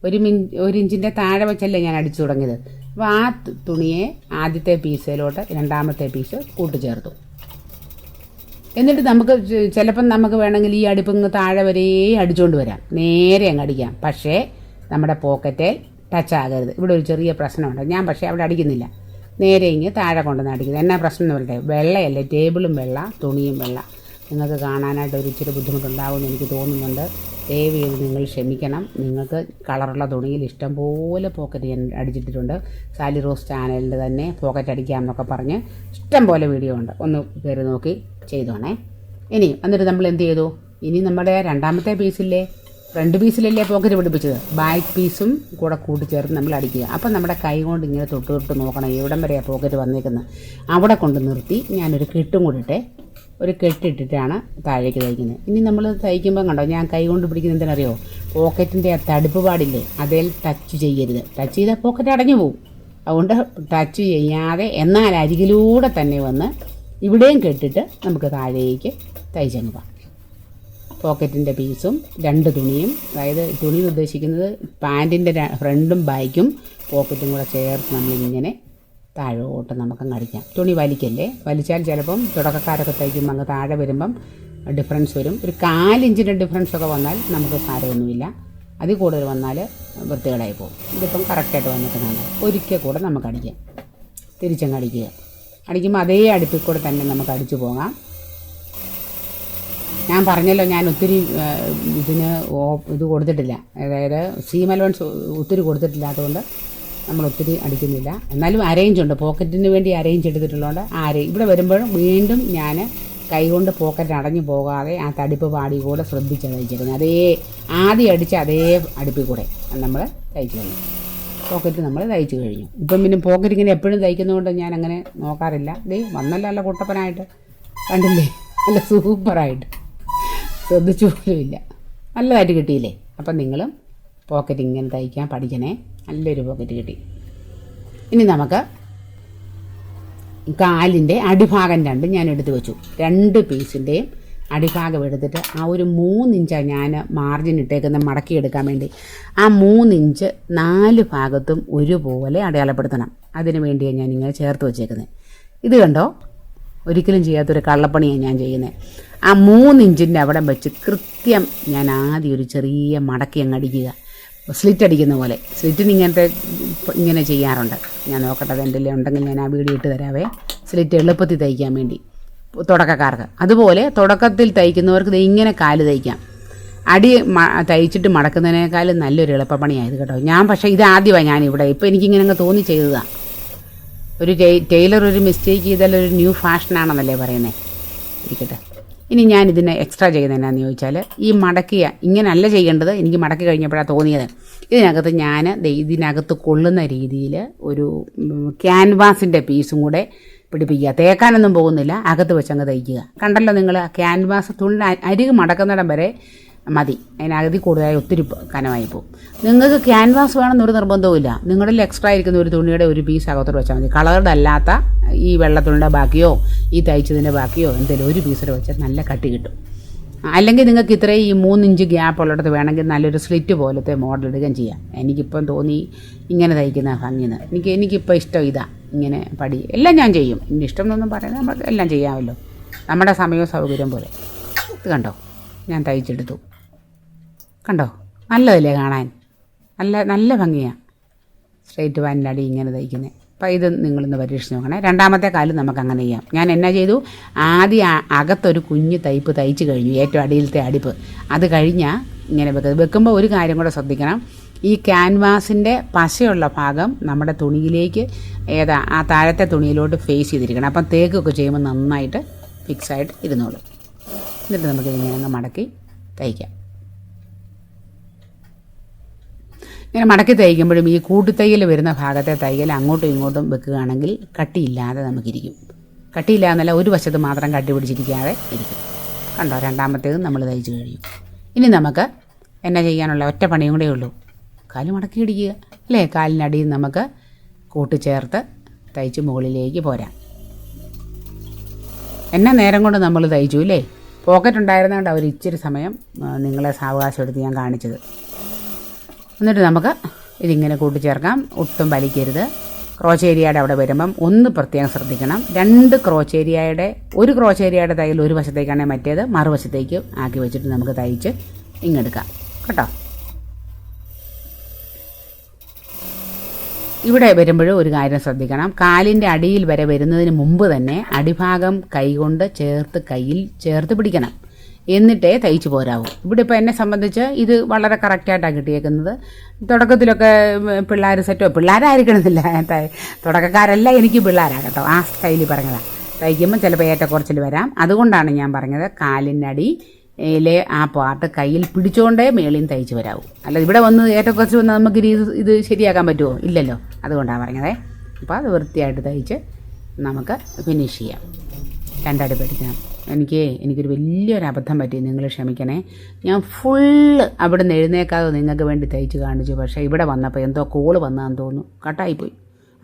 1 ഇഞ്ചിൻ്റെ താഴെ വെച്ചല്ലേ ഞാൻ അടിച്ചു തുടങ്ങിയത്. അപ്പോൾ ആ തുണിയെ ആദ്യത്തെ പീസിലോട്ട് 2ാമത്തെ പീസ് കൂട്ടിച്ചേർത്തു. എന്നിട്ട് നമുക്ക് ചിലപ്പം നമുക്ക് വേണമെങ്കിൽ ഈ അടുപ്പിങ്ങ് താഴെ വരെ അടിച്ചുകൊണ്ട് വരാം, നേരെ അങ്ങ് അടിക്കാം. പക്ഷേ നമ്മുടെ പോക്കറ്റിൽ ടച്ച് ആകരുത്. ഇവിടെ ഒരു ചെറിയ പ്രശ്നമുണ്ട്. ഞാൻ പക്ഷേ അവിടെ അടിക്കുന്നില്ല, നേരെ ഇങ്ങ് താഴെ കൊണ്ടുവന്ന് അടിക്കുന്നത്. എന്നാ പ്രശ്നം എന്ന് പറയട്ടെ, വെള്ളയല്ലേ, ടേബിളും വെള്ള, തുണിയും വെള്ള. നിങ്ങൾക്ക് കാണാനായിട്ട് ഒരു ഇച്ചിരി ബുദ്ധിമുട്ടുണ്ടാകുമെന്ന് എനിക്ക് തോന്നുന്നുണ്ട്. ദയവ് ചെയ്ത് നിങ്ങൾ ക്ഷമിക്കണം. നിങ്ങൾക്ക് കളറുള്ള തുണിയിൽ ഇഷ്ടം പോലെ പോക്കറ്റ് ഞാൻ അടിച്ചിട്ടിട്ടുണ്ട്. സാലി റോസ് ചാനലിൽ തന്നെ പോക്കറ്റ് അടിക്കാം എന്നൊക്കെ പറഞ്ഞ് ഇഷ്ടം പോലെ വീഡിയോ ഉണ്ട്, ഒന്ന് കയറി നോക്കി ചെയ്തോണേ. എന്നിട്ട് നമ്മൾ എന്ത് ചെയ്തു, ഇനി നമ്മുടെ 2ാമത്തെ പീസില്ലേ, ഫ്രണ്ട് പീസിലല്ലേ പോക്കറ്റ് പിടിപ്പിച്ചത്, ബാക്ക് പീസും കൂടെ കൂട്ടിച്ചേർത്ത് നമ്മൾ അടിക്കുക. അപ്പം നമ്മുടെ കൈ കൊണ്ട് ഇങ്ങനെ തൊട്ട് നോക്കണം എവിടം വരെയാണ് പോക്കറ്റ് വന്നേക്കുന്നത്. അവിടെ കൊണ്ട് നിർത്തി ഞാനൊരു കെട്ടും കൂടിയിട്ടെ, ഒരു കെട്ടിട്ടിട്ടാണ് താഴേക്ക് തയ്ക്കുന്നത്. ഇനി നമ്മൾ തയ്ക്കുമ്പോൾ കണ്ടോ, ഞാൻ കൈ കൊണ്ട് പിടിക്കുന്നത് എന്തിനറിയോ, പോക്കറ്റിൻ്റെ ആ തടുപ്പ് പാടില്ലേ, അതിൽ ടച്ച് ചെയ്യരുത്. ടച്ച് ചെയ്താൽ പോക്കറ്റ് അടഞ്ഞു പോകും. അതുകൊണ്ട് ടച്ച് ചെയ്യാതെ എന്നാൽ അരികിലൂടെ തന്നെ വന്ന് ഇവിടെയും കെട്ടിട്ട് നമുക്ക് താഴേക്ക് തയ്ച്ചങ്ങ് പോകാം. പോക്കറ്റിൻ്റെ പീസും 2 തുണിയും, അതായത് തുണി ഉദ്ദേശിക്കുന്നത് പാൻറ്റിൻ്റെ ഫ്രണ്ടും ബാക്കും പോക്കറ്റും കൂടെ ചേർത്ത് നമ്മളിങ്ങനെ താഴോട്ട് നമുക്കങ്ങ് അടിക്കാം. തുണി വലിക്കല്ലേ, വലിച്ചാൽ ചിലപ്പം തുടക്കക്കാരൊക്കെ തയ്ക്കുമ്പോൾ അങ്ങ് താഴെ വരുമ്പം ഡിഫറൻസ് വരും. ഒരു 4 ഇഞ്ചിൻ്റെ ഡിഫറൻസൊക്കെ വന്നാൽ നമുക്ക് സാരമൊന്നുമില്ല. അതിൽ കൂടുതൽ വന്നാൽ വൃത്തികേടായി പോകും. ഇതിപ്പം കറക്റ്റായിട്ട് വന്നിട്ടുണ്ടാകും. ഒരിക്കൽ കൂടെ നമുക്ക് അടിക്കാം, തിരിച്ചങ്ങ് അടിക്കുക. അടിക്കുമ്പോൾ അതേ അടുപ്പിൽ കൂടെ തന്നെ നമുക്ക് അടിച്ചു പോകാം. ഞാൻ പറഞ്ഞല്ലോ ഞാൻ ഒത്തിരി ഇതിന് ഇത് കൊടുത്തിട്ടില്ല, അതായത് സീം അലവൻസ് ഒത്തിരി കൊടുത്തിട്ടില്ലാത്തതുകൊണ്ട് നമ്മൾ ഒത്തിരി അടിക്കുന്നില്ല. എന്നാലും അരേഞ്ച് ഉണ്ട്, പോക്കറ്റിന് വേണ്ടി അരേഞ്ച് എടുത്തിട്ടുള്ളതുകൊണ്ട് ഇവിടെ വരുമ്പോഴും വീണ്ടും ഞാൻ കൈകൊണ്ട് പോക്കറ്റ് അടഞ്ഞു പോകാതെ ആ തടിപ്പ് പാടി കൂടെ ശ്രദ്ധിച്ച് തയ്ച്ചിരുന്നത്. അതേ ആദ്യം അടിച്ച അതേ അടുപ്പിൽ കൂടെ നമ്മൾ തയ്ച്ചു കഴിഞ്ഞു. പോക്കറ്റ് നമ്മൾ തയ്ച്ചു കഴിഞ്ഞു. ഇപ്പം പിന്നെ പോക്കറ്റ് ഇങ്ങനെ എപ്പോഴും തയ്ക്കുന്നതുകൊണ്ട് ഞാൻ അങ്ങനെ നോക്കാറില്ല. വന്നല്ല നല്ല കുട്ടപ്പനായിട്ട് കണ്ടില്ലേ, നല്ല സൂപ്പറായിട്ട് ശ്രദ്ധിച്ചു പോലുമില്ല, നല്ലതായിട്ട് കിട്ടിയില്ലേ. അപ്പം നിങ്ങളും പോക്കറ്റ് ഇങ്ങനെ തയ്ക്കാൻ പഠിക്കണേ. നല്ലൊരു പോക്കറ്റ് കിട്ടി. ഇനി നമുക്ക് കാലിൻ്റെ അടിഭാഗം രണ്ടും ഞാൻ എടുത്ത് വെച്ചു. 2 പീസിൻ്റെയും അടിഭാഗം എടുത്തിട്ട് ആ ഒരു 3 ഇഞ്ചാണ് ഞാൻ മാർജിൻ ഇട്ടേക്കുന്ന മടക്കിയെടുക്കാൻ വേണ്ടി. ആ 3 ഇഞ്ച് 4 ഭാഗത്തും ഒരുപോലെ അടയാളപ്പെടുത്തണം. അതിന് വേണ്ടിയാണ് ഞാനിങ്ങനെ ചേർത്ത് വെച്ചേക്കുന്നത്. ഇത് കണ്ടോ, ഒരിക്കലും ചെയ്യാത്തൊരു കള്ളപ്പണിയാണ് ഞാൻ ചെയ്യുന്നത്. ആ 3 ഇഞ്ചിൻ്റെ അവിടെ വെച്ച് കൃത്യം ഞാൻ ആദ്യം ഒരു ചെറിയ മടക്കി അങ്ങ് അടിക്കുക, സ്ലിറ്റ് അടിക്കുന്ന പോലെ. സ്ലിറ്റിന് ഇങ്ങനെ ചെയ്യാറുണ്ട്. ഞാൻ നോക്കട്ടെ, എൻ്റെ ഉണ്ടെങ്കിൽ ഞാൻ ആ വീഡിയോ ഇട്ട് തരാവേ. സ്ലിറ്റ് എളുപ്പത്തിൽ തയ്ക്കാൻ വേണ്ടി തുടക്കക്കാർക്ക്. അതുപോലെ തുടക്കത്തിൽ തയ്ക്കുന്നവർക്ക് ഇങ്ങനെ കാല് തയ്ക്കാം. അടി തയ്ച്ചിട്ട് മടക്കുന്നതിനേക്കാളും നല്ലൊരു എളുപ്പപ്പണിയായത് കേട്ടോ. ഞാൻ പക്ഷേ ഇത് ആദ്യമാണ് ഞാനിവിടെ, ഇപ്പോൾ എനിക്കിങ്ങനെ അങ്ങ് തോന്നി ചെയ്തതാണ്. ഒരു ടൈലർ ഒരു മിസ്റ്റേക്ക് ചെയ്താൽ ഒരു ന്യൂ ഫാഷനാണെന്നല്ലേ പറയുന്നത്. ഇരിക്കട്ടെ. ഇനി ഞാൻ ഇതിനെ എക്സ്ട്രാ ചെയ്യുന്നത് എന്നാന്ന് ചോദിച്ചാൽ, ഈ മടക്കിയ ഇങ്ങനെയല്ല ചെയ്യേണ്ടത്. എനിക്ക് മടക്കി കഴിഞ്ഞപ്പോഴാണ് തോന്നിയത്. ഇതിനകത്ത് ഞാൻ ഇതിനകത്ത് കൊള്ളുന്ന രീതിയിൽ ഒരു ക്യാൻവാസിൻ്റെ പീസും കൂടെ പിടിപ്പിക്കുക. തേക്കാനൊന്നും പോകുന്നില്ല, അകത്ത് വെച്ചങ്ങ് തയ്ക്കുക. കണ്ടല്ലോ നിങ്ങൾ, ക്യാൻവാസ് തുണി അരികു മടക്കുന്നിടം വരെ മതി. അതിനകത്ത് കൂടുതലായി ഒത്തിരി കനമായി പോകും. നിങ്ങൾക്ക് ക്യാൻവാസ് വേണമെന്നൊരു നിർബന്ധവുമില്ല. നിങ്ങളിൽ എക്സ്ട്രാ ഇരിക്കുന്ന ഒരു തുണിയുടെ ഒരു പീസ് അകത്തോട്ട് വെച്ചാൽ മതി. കളർഡ് അല്ലാത്ത ഈ വെള്ളത്തുണിയുടെ ബാക്കിയോ ഈ തയ്ച്ചതിൻ്റെ ബാക്കിയോ എന്തെങ്കിലും ഒരു പീസിൽ വെച്ചാൽ നല്ല കട്ടി കിട്ടും. അല്ലെങ്കിൽ നിങ്ങൾക്ക് ഇത്രയും ഈ 3 ഇഞ്ച് ഗ്യാപ്പ് ഉള്ളിടത്ത് വേണമെങ്കിൽ നല്ലൊരു സ്ലിറ്റ് പോലത്തെ മോഡൽ ഇടുകയും ചെയ്യാം. എനിക്കിപ്പം തോന്നി ഇങ്ങനെ തയ്ക്കുന്ന ഭംഗിന്ന്. എനിക്കിപ്പോൾ ഇഷ്ടം ഇതാ, ഇങ്ങനെ എല്ലാം ഞാൻ ചെയ്യും. എൻ്റെ ഇഷ്ടം എന്നൊന്നും പറയുന്നത് നമുക്ക് എല്ലാം ചെയ്യാമല്ലോ, നമ്മുടെ സമയവും സൗകര്യം പോലെ. ഇത് കണ്ടോ, ഞാൻ തയ്ച്ചെടുത്തു. കണ്ടോ, നല്ലതല്ലേ കാണാൻ, നല്ല ഭംഗിയാണ്. സ്ട്രെയിറ്റ് പാൻറ്റിൻ്റെ അടി ഇങ്ങനെ തയ്ക്കുന്നത്. അപ്പോൾ ഇത് നിങ്ങളൊന്ന് പരീക്ഷിച്ച് നോക്കണേ. രണ്ടാമത്തെ കാലം നമുക്ക് അങ്ങനെ ചെയ്യാം. ഞാൻ എന്നാ ചെയ്തു, ആദ്യം അകത്തൊരു കുഞ്ഞ് തയ്പ്പ് തയ്ച്ച് കഴിഞ്ഞു, ഏറ്റവും അടിയിലത്തെ അടിപ്പ്. അത് കഴിഞ്ഞാൽ ഇങ്ങനെ വെക്കുമ്പോൾ ഒരു കാര്യം കൂടെ ശ്രദ്ധിക്കണം. ഈ ക്യാൻവാസിൻ്റെ പശയുള്ള ഭാഗം നമ്മുടെ തുണിയിലേക്ക് ആ താഴത്തെ തുണിയിലോട്ട് ഫേസ് ചെയ്തിരിക്കണം. അപ്പം തേക്കൊക്കെ ചെയ്യുമ്പോൾ നന്നായിട്ട് ഫിക്സായിട്ട് ഇരുന്നോളൂ. എന്നിട്ട് നമുക്കിതിങ്ങനെ അങ്ങ് മടക്കി തയ്ക്കാം. ഇങ്ങനെ മടക്കി തയ്ക്കുമ്പോഴും ഈ കൂട്ടുതയ്യൽ വരുന്ന ഭാഗത്തെ തയ്യൽ അങ്ങോട്ടും ഇങ്ങോട്ടും വെക്കുകയാണെങ്കിൽ കട്ടിയില്ലാതെ നമുക്കിരിക്കും. കട്ടിയില്ലാന്നല്ല, ഒരു വശത്ത് മാത്രം കട്ടി പിടിച്ചിരിക്കാതെ ഇരിക്കും. കണ്ടോ, രണ്ടാമത്തേത് നമ്മൾ തയ്ച്ച് കഴിയും. ഇനി നമുക്ക് എന്നാ ചെയ്യാനുള്ള ഒറ്റ പണിയും കൂടെ ഉള്ളൂ, കാല് മടക്കി ഇടിക്കുക അല്ലേ. കാലിനടിയിൽ നമുക്ക് കൂട്ടിച്ചേർത്ത് തയ്ച്ച് മുകളിലേക്ക് പോരാം. എന്നാ നേരം കൊണ്ട് നമ്മൾ തയ്ച്ചു അല്ലേ. പോക്കറ്റ് ഉണ്ടായിരുന്നുകൊണ്ട് അവർ ഇച്ചിരി സമയം നിങ്ങളെ സാവകാശം എടുത്ത് ഞാൻ കാണിച്ചത്. എന്നിട്ട് നമുക്ക് ഇതിങ്ങനെ കൂട്ടിച്ചേർക്കാം. ഒട്ടും വലിക്കരുത്. ക്രോച്ചേരിയയുടെ അവിടെ വരുമ്പം ഒന്ന് പ്രത്യേകം ശ്രദ്ധിക്കണം. 2 ക്രോച്ചേരിയയുടെ ഒരു ക്രോച്ചേരിയയുടെ തയ്യൽ ഒരു വശത്തേക്കാണെങ്കിൽ മറ്റേത് മറുവശത്തേക്ക് ആക്കി വെച്ചിട്ട് നമുക്ക് തയ്ച്ച് ഇങ്ങെടുക്കാം കേട്ടോ. ഇവിടെ വരുമ്പോഴും ഒരു കാര്യം ശ്രദ്ധിക്കണം. കാലിൻ്റെ അടിയിൽ വരെ വരുന്നതിന് മുമ്പ് തന്നെ അടിഭാഗം കൈകൊണ്ട് കയ്യിൽ ചേർത്ത് പിടിക്കണം. എന്നിട്ടേ തയ്ച്ചു പോരാവും. ഇവിടെ ഇപ്പോൾ എന്നെ സംബന്ധിച്ച് ഇത് വളരെ കറക്റ്റായിട്ടാണ് കിട്ടിയേക്കുന്നത്. തുടക്കത്തിലൊക്കെ പിള്ളേരായിരിക്കണമെന്നില്ല, തുടക്കക്കാരല്ല, എനിക്ക് പിള്ളേരാണ് കേട്ടോ. ആ സ്റ്റൈലിൽ പറഞ്ഞതാണ്. തയ്ക്കുമ്പോൾ ചിലപ്പോൾ ഏറ്റക്കുറച്ചിൽ വരാം. അതുകൊണ്ടാണ് ഞാൻ പറഞ്ഞത് കാലിനടിയിലെ ആ പാർട്ട് കയ്യിൽ പിടിച്ചുകൊണ്ടേ മേളിൽ തയ്ച്ച് വരാവും. അല്ല ഇവിടെ വന്ന് ഏറ്റക്കുറച്ച് വന്നാൽ നമുക്ക് ഇത് ശരിയാക്കാൻ പറ്റുമോ? ഇല്ലല്ലോ. അതുകൊണ്ടാണ് പറഞ്ഞത്. അപ്പോൾ അത് വൃത്തിയായിട്ട് തയ്ച്ച് നമുക്ക് ഫിനിഷ് ചെയ്യാം. 2 അടി പഠിക്കണം. എനിക്കൊരു വലിയൊരു അബദ്ധം പറ്റി, നിങ്ങൾ ക്ഷമിക്കണേ. ഞാൻ ഫുള്ള് അവിടെ നിന്ന് എഴുന്നേക്കാതെ നിങ്ങൾക്ക് വേണ്ടി തയ്ച്ച് കാണിച്ചു. പക്ഷേ ഇവിടെ വന്നപ്പോൾ എന്തോ കോള് വന്നതെന്ന് തോന്നുന്നു, കട്ടായിപ്പോയി.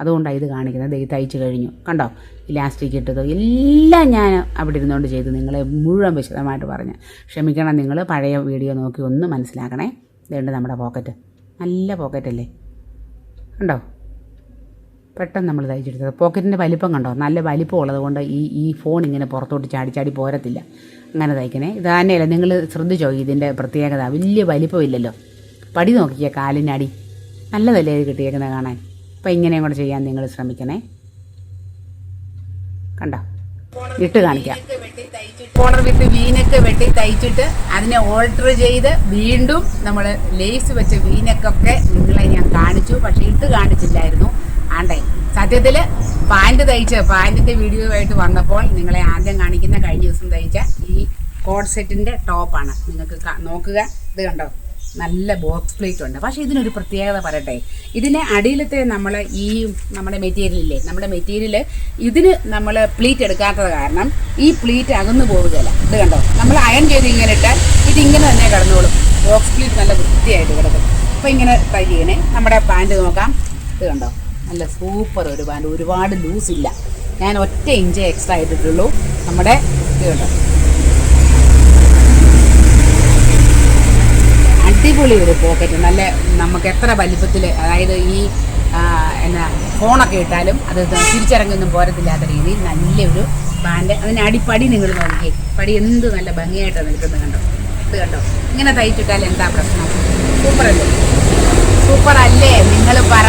അതുകൊണ്ടാണ് ഇത് കാണിക്കുന്നത്. ഇത് തയ്ച്ച് കഴിഞ്ഞു. കണ്ടോ, ഇലാസ്റ്റിക് ഇട്ടതോ എല്ലാം ഞാൻ അവിടെ ഇരുന്നുകൊണ്ട് ചെയ്തു. നിങ്ങളെ മുഴുവൻ വിശദമായിട്ട് പറഞ്ഞ് ക്ഷമിക്കണം. നിങ്ങൾ പഴയ വീഡിയോ നോക്കി ഒന്ന് മനസ്സിലാക്കണേ. ഇതുണ്ട് നമ്മുടെ പോക്കറ്റ്, നല്ല പോക്കറ്റല്ലേ, കണ്ടോ, പെട്ടെന്ന് നമ്മൾ തയ്ച്ചെടുത്തത്. പോക്കറ്റിൻ്റെ വലിപ്പം കണ്ടോ, നല്ല വലിപ്പം ഉള്ളത് കൊണ്ട് ഈ ഫോൺ ഇങ്ങനെ പുറത്തോട്ട് ചാടി പോരത്തില്ല. അങ്ങനെ തയ്ക്കണേ. ഇത് തന്നെയല്ല, നിങ്ങൾ ശ്രദ്ധിച്ചോ ഇതിൻ്റെ പ്രത്യേകത, വലിയ വലിപ്പമില്ലല്ലോ. പടി നോക്കിക്കുക, കാലിനടി നല്ലതല്ലേ ഇത് കിട്ടിയേക്കുന്നത് കാണാൻ. അപ്പം ഇങ്ങനെയും കൂടെ ചെയ്യാൻ നിങ്ങൾ ശ്രമിക്കണേ. കണ്ടോ, ഇട്ട് കാണിക്കാം. കോളർ വിത്ത് വീനൊക്കെ വെട്ടി തയ്ച്ചിട്ട് അതിനെ ഓൾട്ടർ ചെയ്ത് വീണ്ടും നമ്മൾ ലേസ് വെച്ച വീനക്കൊക്കെ നിങ്ങളെ ഞാൻ കാണിച്ചു. പക്ഷെ ഇട്ട് കാണിച്ചില്ലായിരുന്നു. ആണ്ടേ സത്യത്തിൽ പാൻറ്റിൻ്റെ വീഡിയോ ആയിട്ട് വന്നപ്പോൾ നിങ്ങളെ ആദ്യം കാണിക്കുന്ന കഴിഞ്ഞ ദിവസം തയ്ച്ച ഈ കോഡ് സെറ്റിൻ്റെ ടോപ്പാണ്. നിങ്ങൾക്ക് നോക്കുക, ഇത് കണ്ടോ, നല്ല ബോക്സ് പ്ലേറ്റ് ഉണ്ട്. പക്ഷേ ഇതിനൊരു പ്രത്യേകത പറയട്ടെ, ഇതിന് അടിയിലത്തെ നമ്മുടെ മെറ്റീരിയലില്ലേ, നമ്മുടെ മെറ്റീരിയൽ ഇതിന് നമ്മൾ പ്ലീറ്റ് എടുക്കാത്തത് കാരണം ഈ പ്ലീറ്റ് അകന്നു പോവുകയില്ല. ഇത് കണ്ടോ, നമ്മൾ അയൺ ചെയ്ത് ഇങ്ങനെ ഇട്ടാൽ ഇതിങ്ങനെ തന്നെ കിടന്നോളും. ബോക്സ് പ്ലീറ്റ് നല്ല വൃത്തിയായിട്ട് കിടക്കും. അപ്പോൾ ഇങ്ങനെ ട്രൈ ചെയ്യണേ. നമ്മുടെ പാൻറ്റ് നോക്കാം. ഇത് കണ്ടോ, നല്ല സൂപ്പർ ഒരു പാൻറ്റ്, ഒരുപാട് ലൂസില്ല. ഞാൻ 1 ഇഞ്ച് എക്സ്ട്രാ ഇട്ടിട്ടുള്ളൂ. നമ്മുടെ ഇത് കണ്ടോ, അടിപൊളി ഒരു പോക്കറ്റ്. നല്ല നമുക്ക് എത്ര വലിപ്പത്തിൽ, അതായത് ഈ ഫോണൊക്കെ ഇട്ടാലും അത് തിരിച്ചിറങ്ങൊന്നും പോരത്തില്ലാത്ത രീതിയിൽ നല്ലൊരു പാൻറ്റ്. അതിന് അടിപ്പടി നിങ്ങൾ നോക്കിയേ, പടി എന്ത് നല്ല ഭംഗിയായിട്ടാണ് നിൽക്കുന്നത്. കണ്ടോ, ഇത് കണ്ടോ, ഇങ്ങനെ തയ്ച്ചിട്ടാൽ എന്താ പ്രശ്നം? സൂപ്പറല്ലേ? സൂപ്പർ അല്ലേ? നിങ്ങൾ പറ.